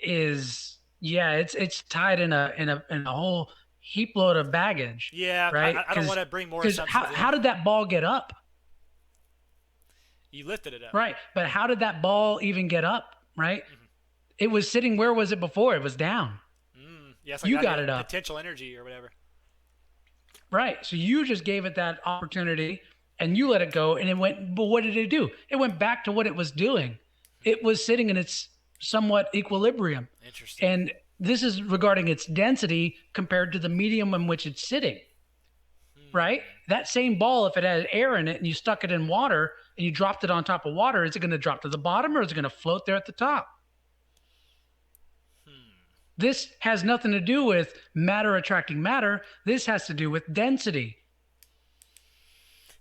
is, yeah, it's tied in a whole heap load of baggage, Yeah, right? I don't want to bring more Because assumptions how in. did that ball get up? You lifted it up. Right, but how did that ball even get up? Right, it was sitting. Where was it before? It was down. Yeah, it's like You that got it up. potential energy or whatever. Right. So you just gave it that opportunity and you let it go and it went, but what did it do? It went back to what it was doing. It was sitting in its somewhat equilibrium. Interesting. And this is regarding its density compared to the medium in which it's sitting, right? That same ball, if it had air in it and you stuck it in water, and you dropped it on top of water, is it going to drop to the bottom or is it going to float there at the top? Hmm. This has nothing to do with matter attracting matter. This has to do with density.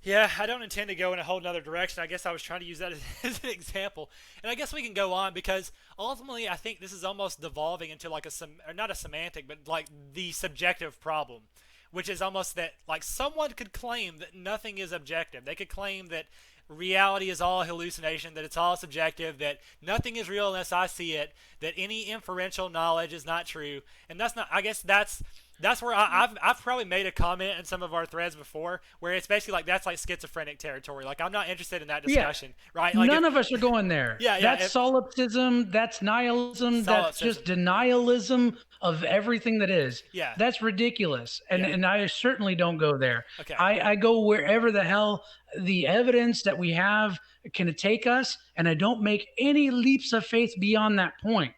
Yeah, I don't intend to go in a whole nother direction. I guess I was trying to use that as an example, and I guess we can go on because ultimately, I think this is almost devolving into like or not a semantic, but like the subjective problem, which is almost that like someone could claim that nothing is objective. They could claim that reality is all hallucination, that it's all subjective, that nothing is real unless I see it, that any inferential knowledge is not true, and that's not. I guess that's where I've probably made a comment in some of our threads before where it's basically like that's like schizophrenic territory. Like I'm not interested in that Yeah, discussion, right? Like if none of us are going there. yeah yeah That's if solipsism. That's nihilism. That's just solipsism denialism of everything that is. yeah That's ridiculous. And yeah and I certainly don't go there. okay I go wherever the hell the evidence that we have can take us, and I don't make any leaps of faith beyond that point.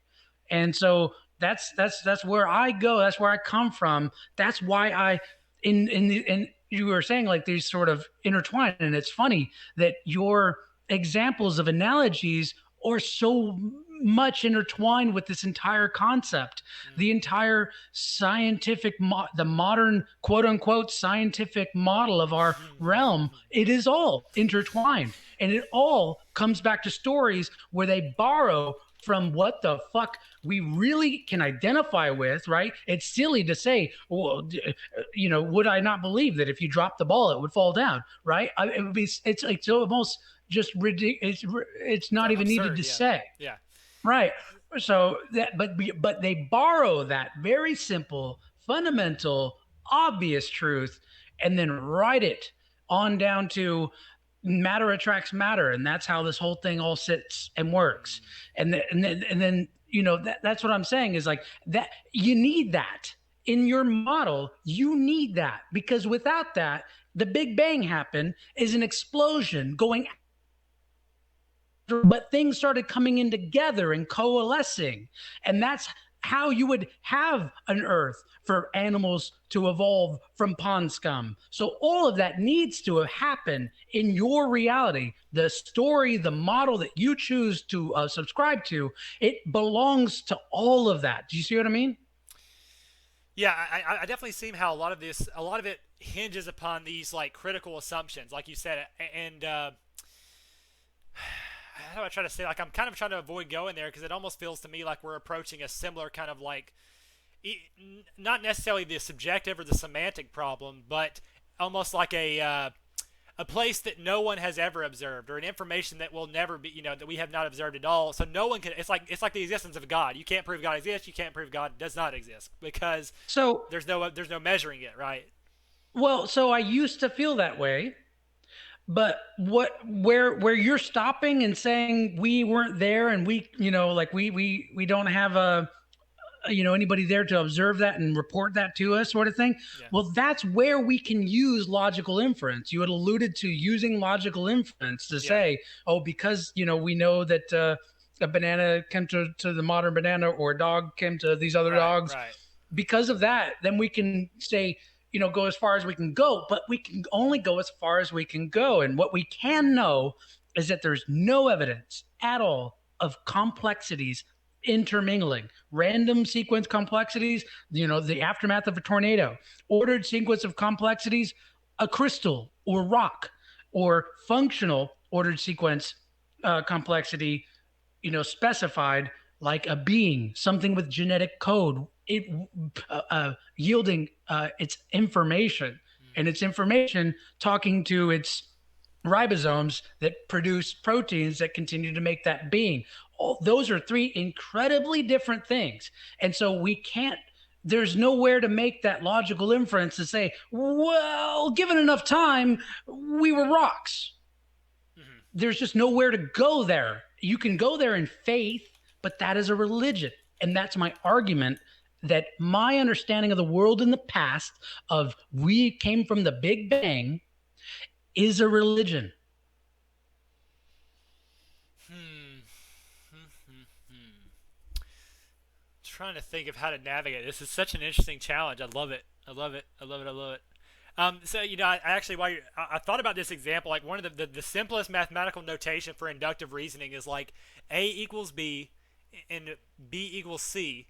And so that's where I go. That's where I come from. That's why I in you were saying like these sort of intertwine, and it's funny that your examples of analogies are so much intertwined with this entire concept, the mm-hmm. entire scientific the modern quote unquote scientific model of our realm. It is all intertwined, and it all comes back to stories where they borrow from what the fuck we really can identify with, right? It's silly to say, well, would I not believe that if you drop the ball, it would fall down, right? It would be, it's like so almost just ridiculous. It's not even needed Absurd to yeah say, yeah right? So that, but they borrow that very simple, fundamental, obvious truth, and then write it on down to matter attracts matter, and that's how this whole thing all sits and works. mm. And then that's what I'm saying is like that you need that in your model. You need that because without that, the Big Bang happened is an explosion going, but things started coming in together and coalescing, and that's how you would have an earth for animals to evolve from pond scum. So all of that needs to happen in your reality. The story, the model that you choose to subscribe to, it belongs to all of that. Do you see what I mean? Yeah, I definitely see how a lot of it hinges upon these like critical assumptions, like you said, and how do I try to say? Like I'm kind of trying to avoid going there because it almost feels to me like we're approaching a similar kind of like, not necessarily the subjective or the semantic problem, but almost like a place that no one has ever observed, or an information that will never be, that we have not observed at all. So no one can. It's like the existence of God. You can't prove God exists. You can't prove God does not exist because So, there's no measuring it, right? well, so I used to feel that way, but where you're stopping and saying we weren't there and we, like we don't have a anybody there to observe that and report that to us sort of thing. Yeah. Well, that's where we can use logical inference. You had alluded to using logical inference to Yeah. say, oh, because we know that a banana came to the modern banana, or a dog came to these other Right. dogs. Right. Because of that, then we can say, go as far as we can go, but we can only go as far as we can go. And what we can know is that there's no evidence at all of complexities intermingling, random sequence complexities, the aftermath of a tornado, ordered sequence of complexities, a crystal or rock, or functional ordered sequence complexity, specified like a being, something with genetic code, it yielding its information, and its information talking to its ribosomes that produce proteins that continue to make that being. All, those are three incredibly different things. And so we can't, there's nowhere to make that logical inference to say, well, given enough time, we were rocks. Mm-hmm. There's just nowhere to go there. You can go there in faith, but that is a religion. And that's my argument, that my understanding of the world in the past, of we came from the Big Bang, is a religion. Hmm. Trying to think of how to navigate this. Is such an interesting challenge. I love it. I love it. I love it. I love it. So I actually, I thought about this example, like one of the simplest mathematical notation for inductive reasoning is like A equals B, and B equals C,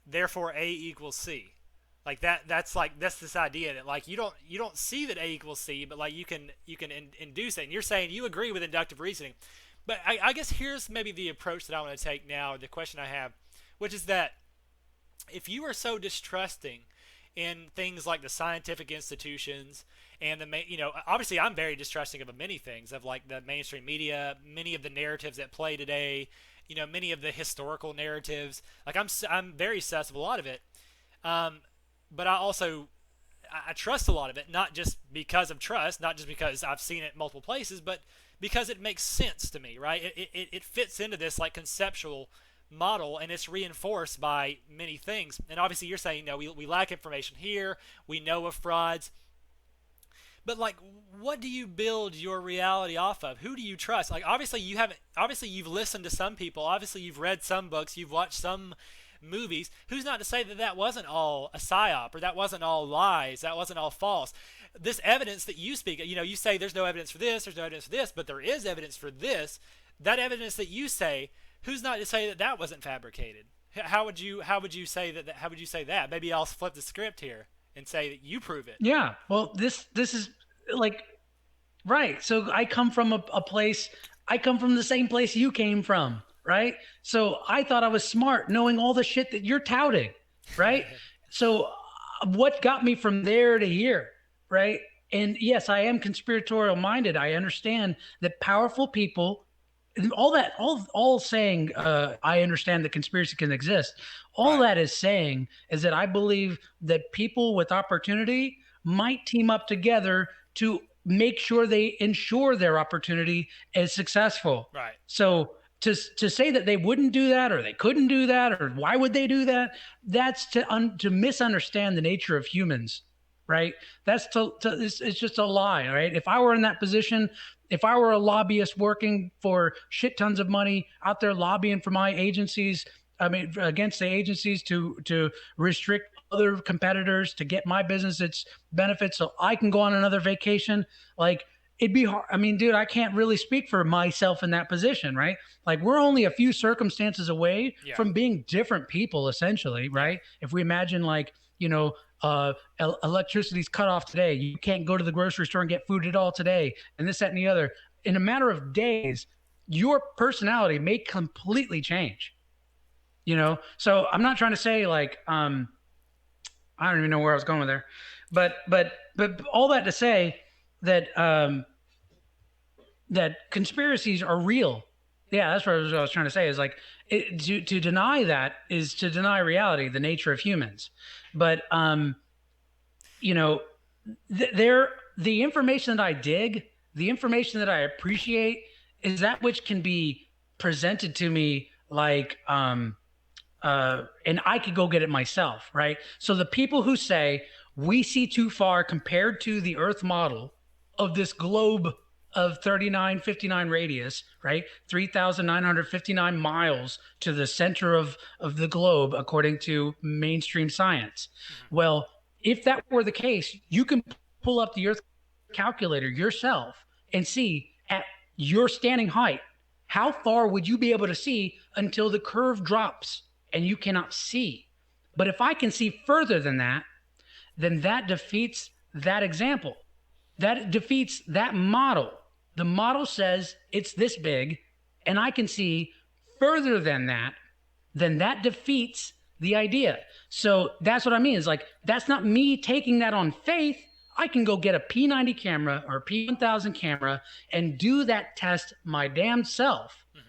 therefore A equals C. Like that's this idea that like you don't see that A equals C, but like you can induce it. And you're saying you agree with inductive reasoning, but I guess here's maybe the approach that I want to take now. The question I have, which is that if you are so distrusting in things like the scientific institutions and obviously I'm very distrusting of many things, of like the mainstream media, many of the narratives that play today, many of the historical narratives. Like I'm very sus of a lot of it, um, but I trust a lot of it, not just because of trust, not just because I've seen it multiple places, but because it makes sense to me, right? It fits into this like conceptual model, and it's reinforced by many things. And obviously you're saying, no, we lack information here, we know of frauds, but like, what do you build your reality off of? Who do you trust? Like, obviously you haven't. Obviously you've listened to some people. Obviously you've read some books. You've watched some movies. Who's not to say that that wasn't all a psyop, or that wasn't all lies? That wasn't all false. This evidence that you speak, you say there's no evidence for this. There's no evidence for this, but there is evidence for this. That evidence that you say, who's not to say that that wasn't fabricated? How would you say that? How would you say that? Maybe I'll flip the script here and say that you prove it. Yeah. Well, this is like right. So I come from a place. I come from the same place you came from, right? So I thought I was smart, knowing all the shit that you're touting, right? So what got me from there to here, right? And yes, I am conspiratorial minded. I understand that powerful people, all that, all saying, I understand that conspiracy can exist. All Right. that is saying is that I believe that people with opportunity might team up together to make sure they ensure their opportunity is successful. Right. So to say that they wouldn't do that, or they couldn't do that, or why would they do that, that's to misunderstand the nature of humans, right? That's it's just a lie, right? If I were in that position, if I were a lobbyist working for shit tons of money out there lobbying for my agencies, I mean against the agencies to restrict other competitors to get my business its benefits so I can go on another vacation, like it'd be hard. I mean, dude, I can't really speak for myself in that position, right? Like we're only a few circumstances away Yeah. from being different people, essentially, Yeah. right? If we imagine like, electricity's cut off today, you can't go to the grocery store and get food at all today, and this, that, and the other. In a matter of days, your personality may completely change. So I'm not trying to say like, I don't even know where I was going with there, but all that to say that that conspiracies are real. Yeah, that's what I was trying to say. Is like to deny that is to deny reality, the nature of humans. But you know, there the information that I dig, the information that I appreciate, is that which can be presented to me like and I could go get it myself, right? So the people who say we see too far compared to the Earth model of this globe of 3959 radius, right? 3,959 miles to the center of the globe, according to mainstream science. Hmm. Well, if that were the case, you can pull up the Earth calculator yourself and see at your standing height, how far would you be able to see until the curve drops and you cannot see? But if I can see further than that, then that defeats that example. That defeats that model. The model says it's this big, and I can see further than that, then that defeats the idea. So that's what I mean. Is like, that's not me taking that on faith. I can go get a P90 camera or a P1000 camera and do that test my damn self Hmm.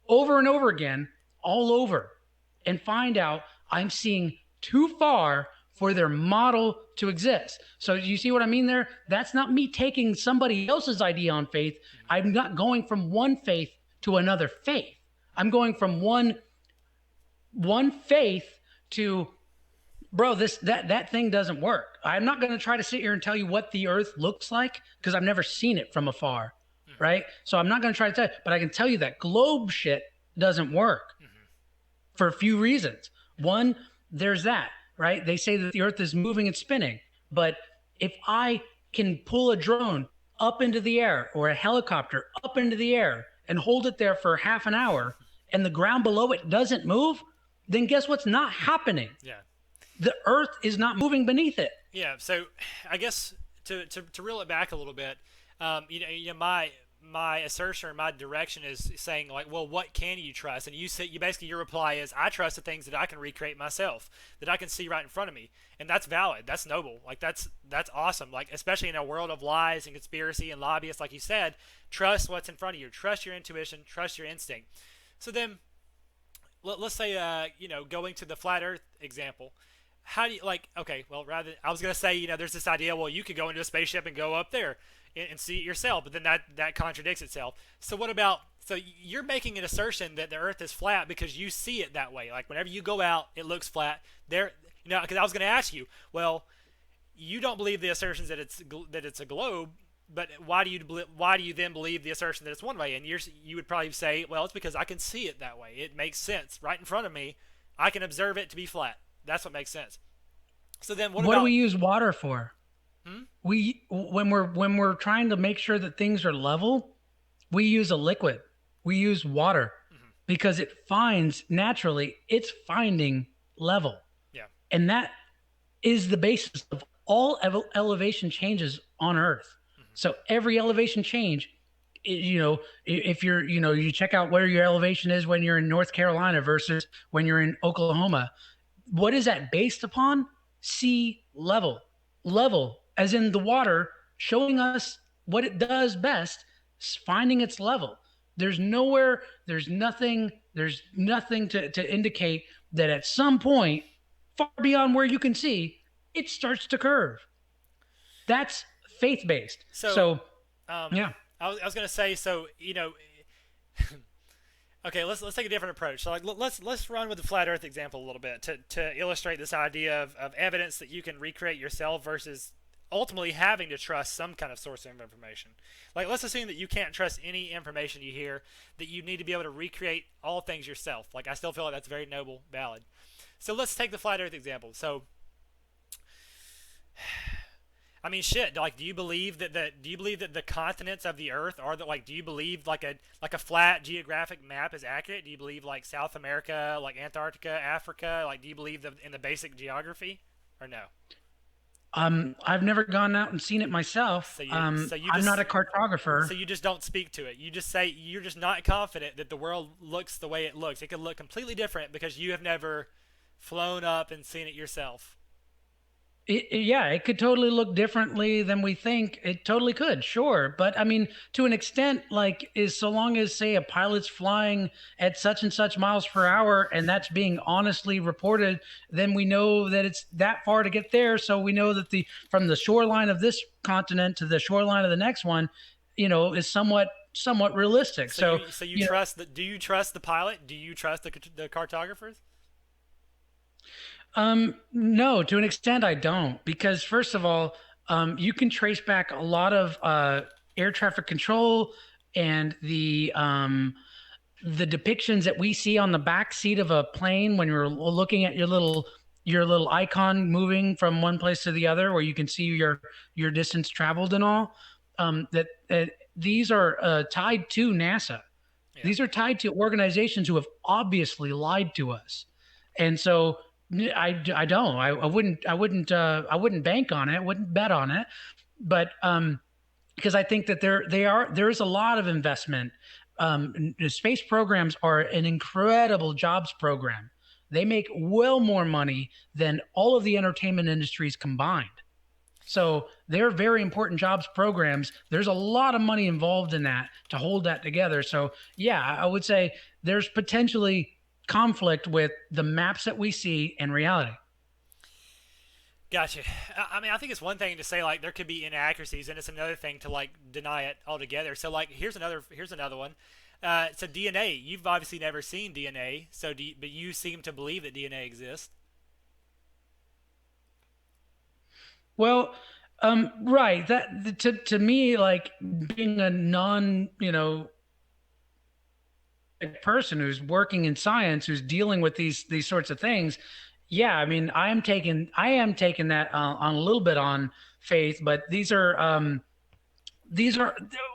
over and over again, all over, and find out I'm seeing too far for their model to exist. So you see what I mean there? That's not me taking somebody else's idea on faith. I'm not going from one faith to another faith. I'm going from one faith to, bro, that thing doesn't work. I'm not going to try to sit here and tell you what the earth looks like because I've never seen it from afar, Hmm. right? So I'm not going to try to tell you, but I can tell you that globe shit doesn't work Hmm. for a few reasons. One, there's that, right? They say that the earth is moving and spinning, but If I can pull a drone up into the air or a helicopter up into the air and hold it there for half an hour and the ground below it doesn't move, then guess what's not happening? Yeah. The earth is not moving beneath it. Yeah. So I guess to reel it back a little bit, my assertion or my direction is saying like, well, what can you trust? And you say you basically your reply is, I trust the things that I can recreate myself, that I can see right in front of me, and that's valid. That's noble. Like that's awesome. Like especially in a world of lies and conspiracy and lobbyists, like you said, trust what's in front of you. Trust your intuition. Trust your instinct. So then let's say going to the flat Earth example. How do you like? Okay, well, rather I was gonna say there's this idea. Well, you could go into a spaceship and go up there and see it yourself, but then that contradicts itself. So what about? So you're making an assertion that the Earth is flat because you see it that way. Like whenever you go out, it looks flat. There, because I was gonna ask you. Well, you don't believe the assertions that it's a globe, but why do you then believe the assertion that it's one way? And you would probably say, well, it's because I can see it that way. It makes sense right in front of me. I can observe it to be flat. That's what makes sense. So then, what What do about? we use water for? Hmm? We when we're trying to make sure that things are level, we use a liquid. We use water Mm-hmm. because it finds naturally it's finding level. Yeah. And that is the basis of all elevation changes on Earth. Mm-hmm. So every elevation change, if you check out where your elevation is when you're in North Carolina versus when you're in Oklahoma, what is that based upon? Sea level. Level, as in the water, showing us what it does best, finding its level. There's nowhere, there's nothing to indicate that at some point, far beyond where you can see, it starts to curve. That's faith based. So, So, um, yeah. I was gonna say, so okay, let's take a different approach. So like let's run with the flat Earth example a little bit to illustrate this idea of evidence that you can recreate yourself versus ultimately having to trust some kind of source of information. Like let's assume that you can't trust any information you hear, that you need to be able to recreate all things yourself. Like I still feel like that's very noble, valid. So let's take the flat Earth example. So I mean, shit. Like, do you believe that the continents of the Earth are the like? Do you believe like a flat geographic map is accurate? Do you believe like South America, like Antarctica, Africa? Like, do you believe in the basic geography, or no? I've never gone out and seen it myself. So you I'm not just a cartographer. so you just don't speak to it. You just say you're just not confident that the world looks the way it looks. It could look completely different because you have never flown up and seen it yourself. Yeah, it could totally look differently than we think. It totally could, sure. But I mean, to an extent, like, is so long as, say, a pilot's flying at such and such miles per hour and that's being honestly reported, then we know that it's that far to get there. So we know that from the shoreline of this continent to the shoreline of the next one, is somewhat realistic. So So, you you know, trust the do you trust the pilot? Do you trust the cartographers? no, to an extent, I don't, because first of all, you can trace back a lot of air traffic control and the depictions that we see on the back seat of a plane when you're looking at your little icon moving from one place to the other, where you can see your distance traveled and all. That these are tied to NASA. Yeah. These are tied to organizations who have obviously lied to us, and so I don't. I wouldn't bank on it. I wouldn't bet on it. But because I think that there is a lot of investment. Space programs are an incredible jobs program. They make well more money than all of the entertainment industries combined. So they're very important jobs programs. There's a lot of money involved in that to hold that together. So yeah, I would say there's potentially conflict with the maps that we see in reality. Gotcha. I mean, I think it's one thing to say like there could be inaccuracies, and it's another thing to like deny it altogether. So like here's another one. So DNA. You've obviously never seen DNA, but you seem to believe that DNA exists. Well, right. That to me, like being a non, person who's working in science, who's dealing with these sorts of things, Yeah, I mean, I am taking that on a little bit on faith, but these are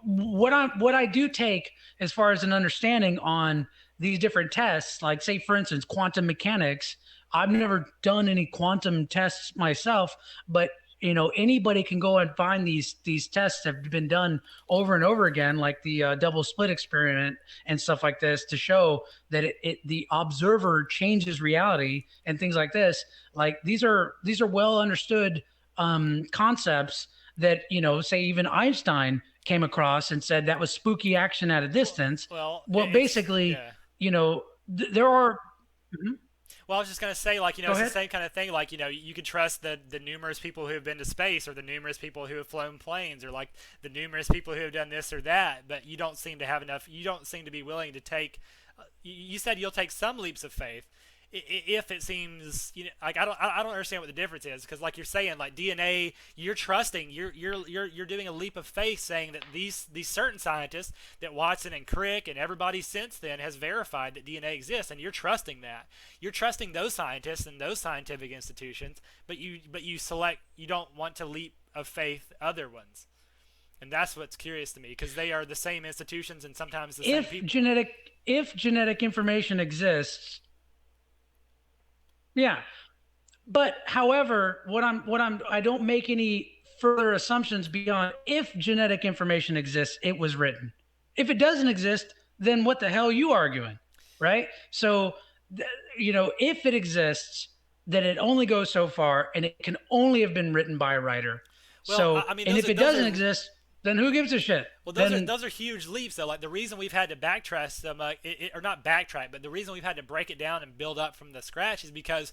what I do take as far as an understanding on these different tests. Like, say for instance, quantum mechanics. I've never done any quantum tests myself, but anybody can go and find these tests have been done over and over again, like the double split experiment and stuff like this, to show that the observer changes reality and things like this. Like, these are well understood concepts that, say even Einstein came across and said that was spooky action at a Well, distance. well, Well, it's basically, yeah. there are. Mhm. Well, I was just gonna say, like, Go it's the ahead. same kind of thing. Like, you could trust the numerous people who have been to space, or the numerous people who have flown planes, or like the numerous people who have done this or that. But you don't seem to have enough. You don't seem to be willing to take. You said you'll take some leaps of faith, if it seems, like, I don't understand what the difference is, because like you're saying, like DNA, you're trusting, you're doing a leap of faith, saying that these certain scientists, that Watson and Crick and everybody since then has verified that DNA exists, and you're trusting that. You're trusting those scientists and those scientific institutions, but you don't want to leap of faith other ones. And that's what's curious to me, because they are the same institutions and sometimes the same if people. genetic if genetic information exists, yeah. But however, I don't make any further assumptions beyond, if genetic information exists, it was written. If it doesn't exist, then what the hell are you arguing? Right? So, if it exists, then it only goes so far, and it can only have been written by a writer. Well, So, I mean, and those if are it those doesn't are exist, then who gives a shit? Well, those are Then those are huge leaps, though. Like, the reason we've had to backtrack or not backtrack, but the reason we've had to break it down and build up from the scratch is because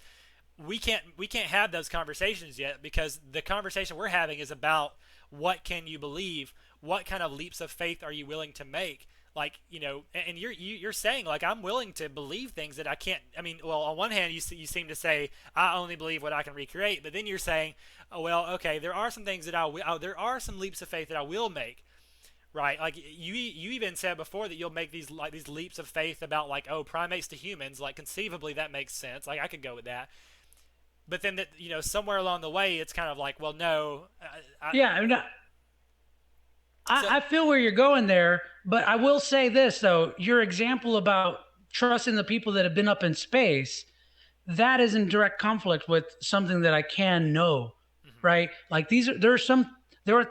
we can't have those conversations yet, because the conversation we're having is about what can you believe, what kind of leaps of faith are you willing to make. Like, and you're saying, like, I'm willing to believe things that I can't. I mean, well, on one hand, you seem to say I only believe what I can recreate, but then you're saying, oh, well, okay, there are some things that there are some leaps of faith that I will make. Right, like you even said before that you'll make these leaps of faith about, like, oh, primates to humans, like, conceivably that makes sense, like I could go with that. But then that, somewhere along the way it's kind of like, well, no, yeah, I'm not, so I feel where you're going there, but I will say this though: your example about trusting the people that have been up in space, that is in direct conflict with something that I can know, mhm. right? Like, there are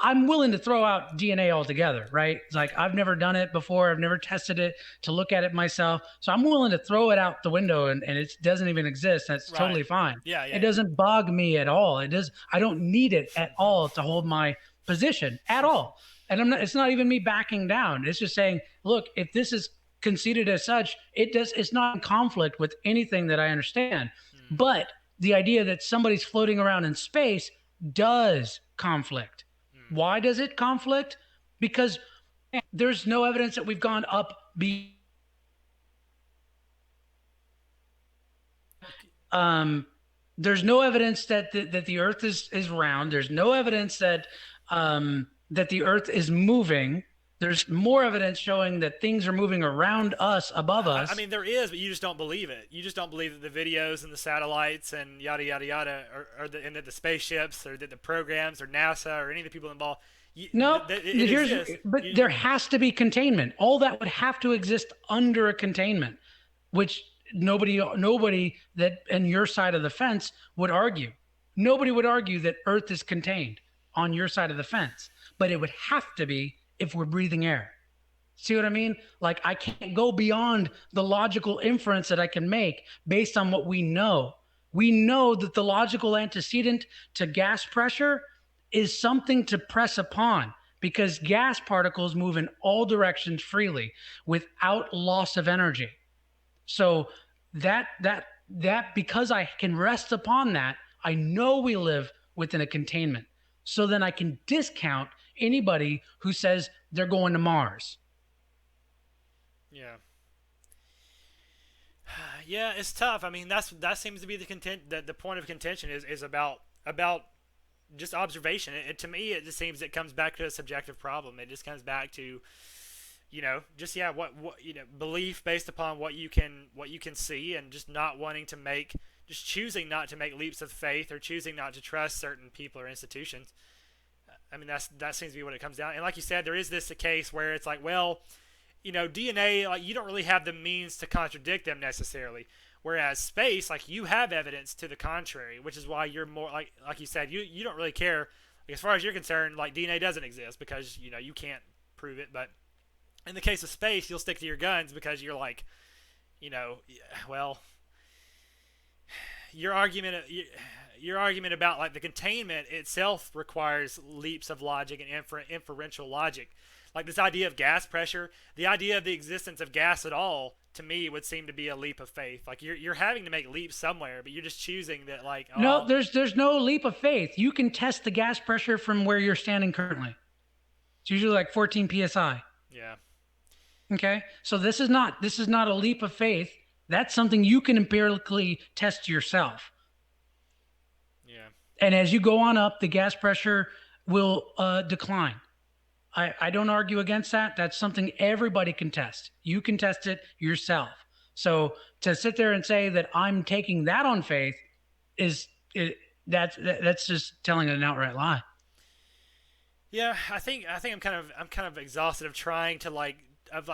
I'm willing to throw out DNA altogether, right? It's like, Okay, I've never done it before. I've never tested it to look at it myself. So I'm willing to throw it out the window, and it doesn't even exist. That's right, totally fine. yeah, It yeah, doesn't bog me at all. I don't need it at all to hold my position at all. And it's not even me backing down. It's just saying, look, if this is conceded as such, it's not in conflict with anything that I understand. mm, But the idea that somebody's floating around in space does conflict. mm. Why does it conflict? Because there's no evidence that we've gone up. Um, there's no evidence that the Earth is round. There's no evidence that the Earth is moving. There's more evidence showing that things are moving around us, above I us. mean, there is, but you just don't believe it. You just don't believe that the videos and the satellites and yada yada yada, and that the spaceships, or that the programs, or NASA, or any of the people involved, No, it exists. but there has to be containment. All that would have to exist under a containment, which nobody that on your side of the fence would argue. Nobody would argue that Earth is contained on your side of the fence, but it would have to be if we're breathing air. See what I mean? Like, I can't go beyond the logical inference that I can make based on what we know. We know that the logical antecedent to gas pressure is something to press upon, because gas particles move in all directions freely without loss of energy. So that because I can rest upon that, I know we live within a containment. So then I can discount anybody who says they're going to Mars. Yeah. Yeah, it's tough. I mean, that seems to be the point of contention is about just observation. To me, it just seems it comes back to a subjective problem. It just comes back to, just yeah, what belief based upon what you can see, and just not wanting to make, just choosing not to make leaps of faith, or choosing not to trust certain people or institutions. I mean, that seems to be what it comes down. And like you said, there is this a case where it's like, well, DNA, like you don't really have the means to contradict them necessarily. Whereas space, like you have evidence to the contrary, which is why you're more like you said, you don't really care. Like, as far as you're concerned, like DNA doesn't exist because you can't prove it. But in the case of space, you'll stick to your guns because you're like, you know, well, your argument your argument about like the containment itself requires leaps of logic and inferential logic. Like this idea of gas pressure, the idea of the existence of gas at all, to me would seem to be a leap of faith. Like you're having to make leaps somewhere, but you're just choosing that like, No, oh, there's no leap of faith. You can test the gas pressure from where you're standing currently. It's usually like 14 psi. yeah, Okay, so this is not a leap of faith. That's something you can empirically test yourself. yeah, And as you go on up, the gas pressure will decline. I don't argue against that. That's something everybody can test. You can test it yourself. So to sit there and say that I'm taking that on faith is it, that's just telling an outright lie. yeah. I think I'm kind of exhausted of trying to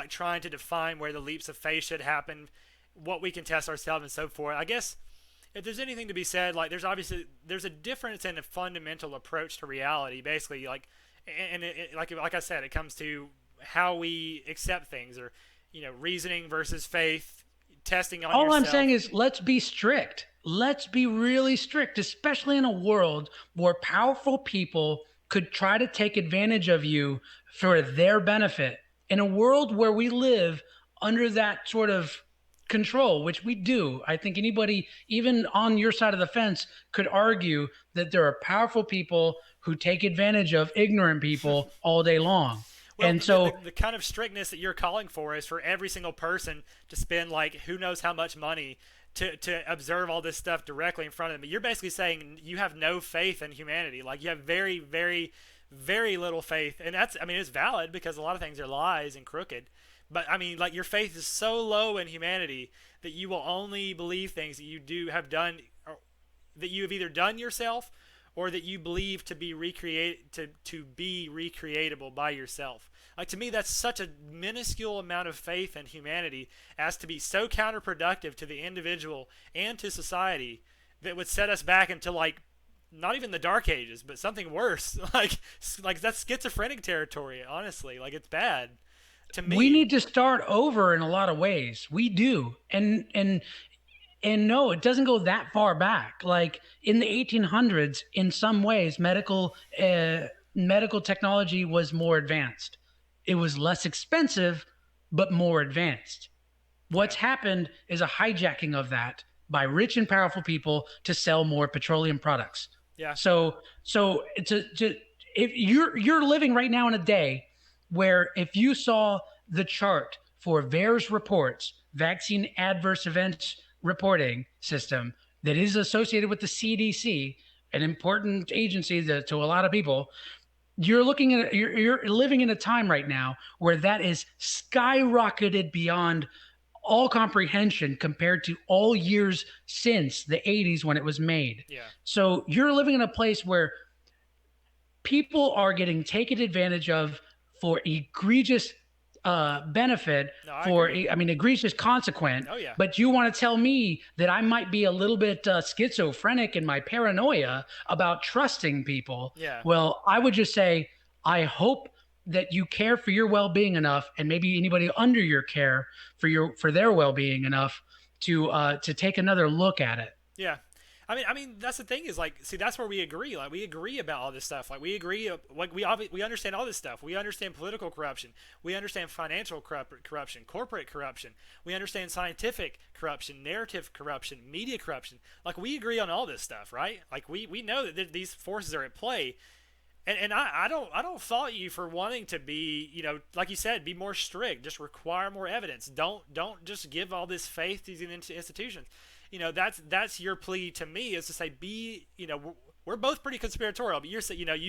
trying to define where the leaps of faith should happen, what we can test ourselves and so forth. I guess if there's anything to be said, like there's a difference in a fundamental approach to reality. Basically, like, and like I said, it comes to how we accept things, or reasoning versus faith, testing on All I'm yourself. saying is let's be strict. Let's be really strict, especially in a world where powerful people could try to take advantage of you for their benefit. In a world where we live under that sort of control, which we do, I think anybody, even on your side of the fence, could argue that there are powerful people who take advantage of ignorant people all day long. Well, And so the kind of strictness that you're calling for is for every single person to spend like who knows how much money to observe all this stuff directly in front of them. You're basically saying you have no faith in humanity. Like you have very, very, very little faith, and that's, I mean, it's valid because a lot of things are lies and crooked. But I mean, like your faith is so low in humanity that you will only believe things that you do have done, or that you have either done yourself, or that you believe to be recreatable by yourself. Like to me, that's such a minuscule amount of faith in humanity as to be so counterproductive to the individual and to society that would set us back into like not even the dark ages, but something worse. Like that's schizophrenic territory. Honestly, like it's bad to we me. need to start over in a lot of ways. We do. And no, it doesn't go that far back. Like in the 1800s, in some ways, medical technology was more advanced. It was less expensive, but more advanced. What's Yeah, happened is a hijacking of that by rich and powerful people to sell more petroleum products. yeah, So if you're living right now in a day where if you saw the chart for VAERS reports, vaccine adverse events reporting system that is associated with the CDC, an important agency to a lot of people, you're living in a time right now where that is skyrocketed beyond all comprehension compared to all years since the 80s when it was made. yeah. So you're living in a place where people are getting taken advantage of for egregious benefit, No, I for agree. I mean egregious consequent. Oh yeah, But you want to tell me that I might be a little bit schizophrenic in my paranoia about trusting people? yeah. Well, I would just say I hope that you care for your well-being enough, and maybe anybody under your care for their well-being enough to take another look at it. Yeah. I mean, that's the thing is like, see, that's where we agree. Like, we agree about all this stuff. Like, we agree. Like, we understand all this stuff. We understand political corruption. We understand financial corruption, corporate corruption. We understand scientific corruption, narrative corruption, media corruption. Like, we agree on all this stuff, right? Like, we know that these forces are at play. And I don't fault you for wanting to be, like you said, be more strict. Just require more evidence. Don't just give all this faith to these institutions. That's your plea to me, is to say, we're both pretty conspiratorial, but you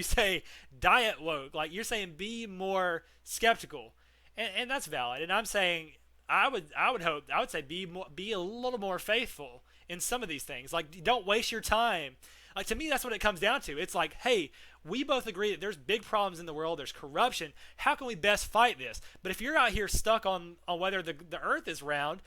say diet woke. Like, you're saying be more skeptical. and that's valid. And I'm saying I would say be a little more faithful in some of these things. Like don't waste your time. Like to me, that's what it comes down to. It's like, hey, we both agree that there's big problems in the world. There's corruption. How can we best fight this? But if you're out here stuck on whether the Earth is round,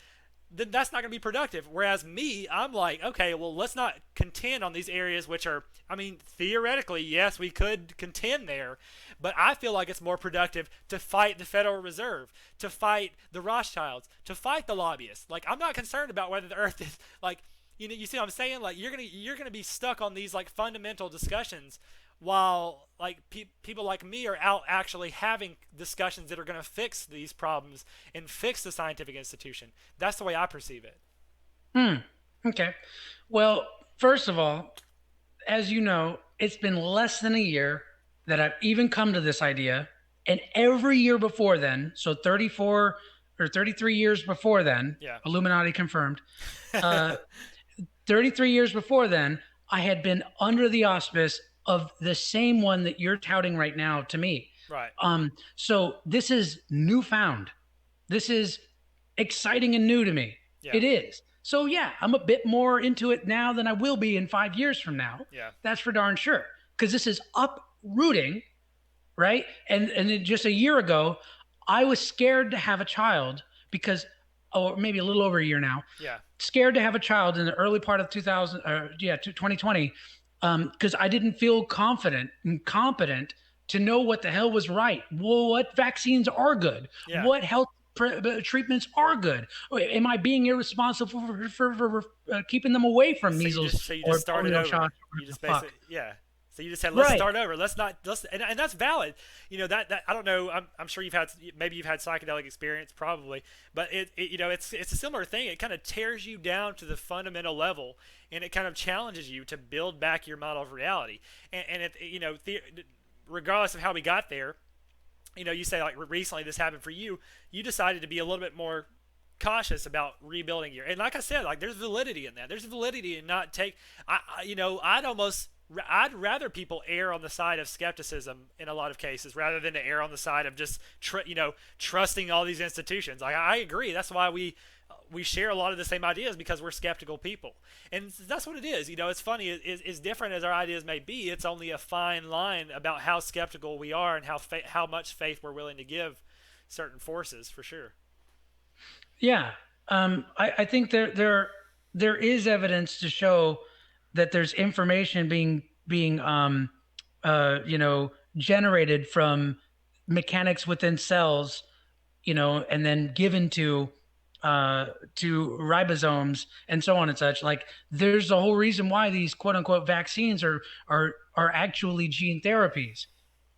then that's not going to be productive. Whereas me, I'm like, okay, well, let's not contend on these areas which are, I mean, theoretically, yes, we could contend there, but I feel like it's more productive to fight the Federal Reserve, to fight the Rothschilds, to fight the lobbyists. Like, I'm not concerned about whether the Earth is like, you see what I'm saying? Like, you're gonna be stuck on these like fundamental discussions while like people like me are out actually having discussions that are going to fix these problems and fix the scientific institution. That's the way I perceive it. Hmm. Okay. Well, first of all, as you know, it's been less than a year that I've even come to this idea. And every year before then, so 34 or 33 years before then, Yeah. Illuminati confirmed, uh, 33 years before then, I had been under the auspice of the same one that you're touting right now to me. Right. So this is newfound. This is exciting and new to me. Yeah. It is. So yeah, I'm a bit more into it now than I will be in 5 years from now. Yeah. That's for darn sure. Because this is uprooting, right? And just a year ago, I was scared to have a child because, or maybe a little over a year now, Yeah. scared to have a child in the early part of 2000, 2020, because I didn't feel confident and competent to know what the hell was right. Well, what vaccines are good? Yeah. What health treatments are good? Am I being irresponsible for keeping them away from measles So you or just started polio over. shots? You just Fuck. basically yeah. So you just said let's Right. start over. Let's not let's and that's valid. You know that I don't know. I'm sure maybe you've had psychedelic experience probably, but it's a similar thing. It kind of tears you down to the fundamental level, and it kind of challenges you to build back your model of reality. And regardless of how we got there, you say like recently this happened for you. You decided to be a little bit more cautious about rebuilding your, and like I said, like there's validity in that. There's validity in not take. I'd rather people err on the side of skepticism in a lot of cases rather than to err on the side of just trusting all these institutions. I agree. That's why we share a lot of the same ideas because we're skeptical people, and that's what it is. It's funny. As different as our ideas may be, it's only a fine line about how skeptical we are and how much faith we're willing to give certain forces, for sure. Yeah. I think there is evidence to show that there's information being generated from mechanics within cells, and then given to ribosomes and so on and such. Like there's a whole reason why these quote unquote vaccines are actually gene therapies.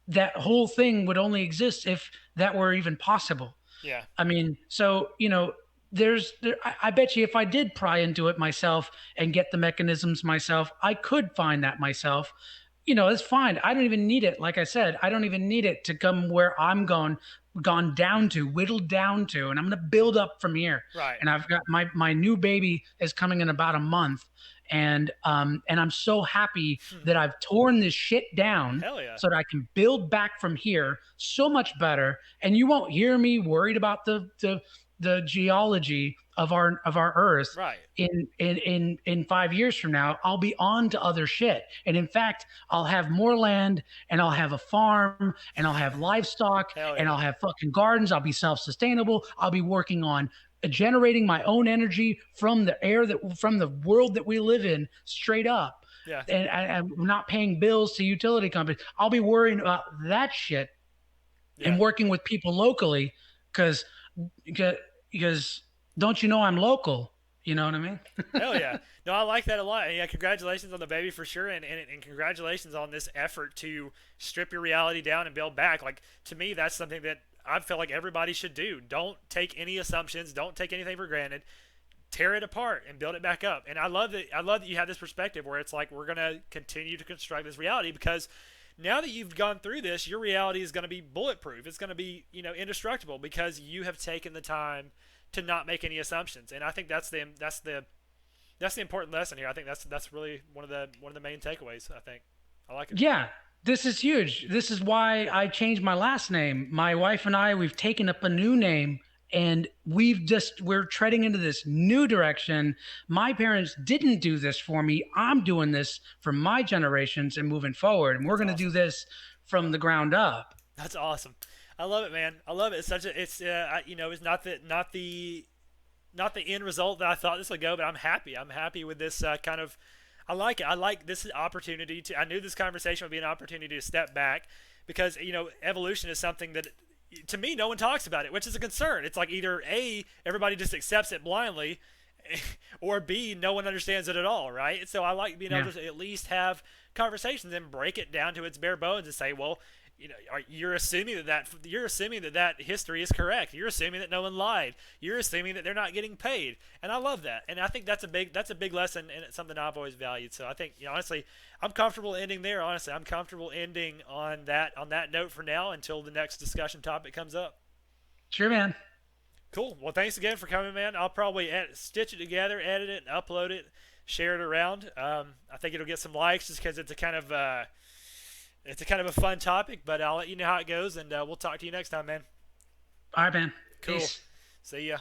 That whole thing would only exist if that were even possible. Yeah. I mean, so I bet you if I did pry into it myself and get the mechanisms myself, I could find that myself. It's fine. I don't even need it. Like I said, I don't even need it to come where I'm gone down to, whittled down to, and I'm going to build up from here. Right. And I've got my new baby is coming in about a month, and I'm so happy that I've torn this shit down Hell yeah. so that I can build back from here so much better. And you won't hear me worried about the geology of our Earth Right. in 5 years from now. I'll be on to other shit, and in fact, I'll have more land, and I'll have a farm, and I'll have livestock, Hell and yeah. I'll have fucking gardens. I'll be self-sustainable. I'll be working on generating my own energy from the air from the world that we live in, straight up. Yeah. And I'm not paying bills to utility companies. I'll be worrying about that shit Yeah. and working with people locally because because don't you know I'm local? You know what I mean? Hell yeah. No, I like that a lot. Yeah, congratulations on the baby for sure, and congratulations on this effort to strip your reality down and build back. Like to me, that's something that I feel like everybody should do. Don't take any assumptions. Don't take anything for granted. Tear it apart and build it back up. And I love that. I love that you have this perspective where it's like we're gonna continue to construct this reality because now that you've gone through this, your reality is going to be bulletproof. It's going to be indestructible because you have taken the time to not make any assumptions. And I think that's the important lesson here. I think that's really one of the main takeaways. I think I like it. Yeah. This is huge. This is why I changed my last name. My wife and I, we've taken up a new name and we're treading into this new direction. My parents didn't do this for me. I'm doing this for my generations and moving forward. And we're That's going to do awesome. this from the ground up. That's awesome. I love it, man. I love it. It's such a it's it's not the end result that I thought this would go, but I'm happy. I'm happy with this kind of. I like it. I like this opportunity to. I knew this conversation would be an opportunity to step back because evolution is something that to me no one talks about it, which is a concern. It's like either a everybody just accepts it blindly, or b no one understands it at all, right? So I like being Yeah. able to at least have conversations and break it down to its bare bones and say, well, you're assuming that history is correct. You're assuming that no one lied. You're assuming that they're not getting paid, and I love that. And I think that's a big lesson, and it's something I've always valued. So I think honestly, I'm comfortable ending there. Honestly, I'm comfortable ending on that note for now until the next discussion topic comes up. Sure, man. Cool. Well, thanks again for coming, man. I'll probably stitch it together, edit it, and upload it, share it around. I think it'll get some likes just because it's a kind of a fun topic, but I'll let you know how it goes, and we'll talk to you next time, man. All right, man. Cool. Peace. See ya.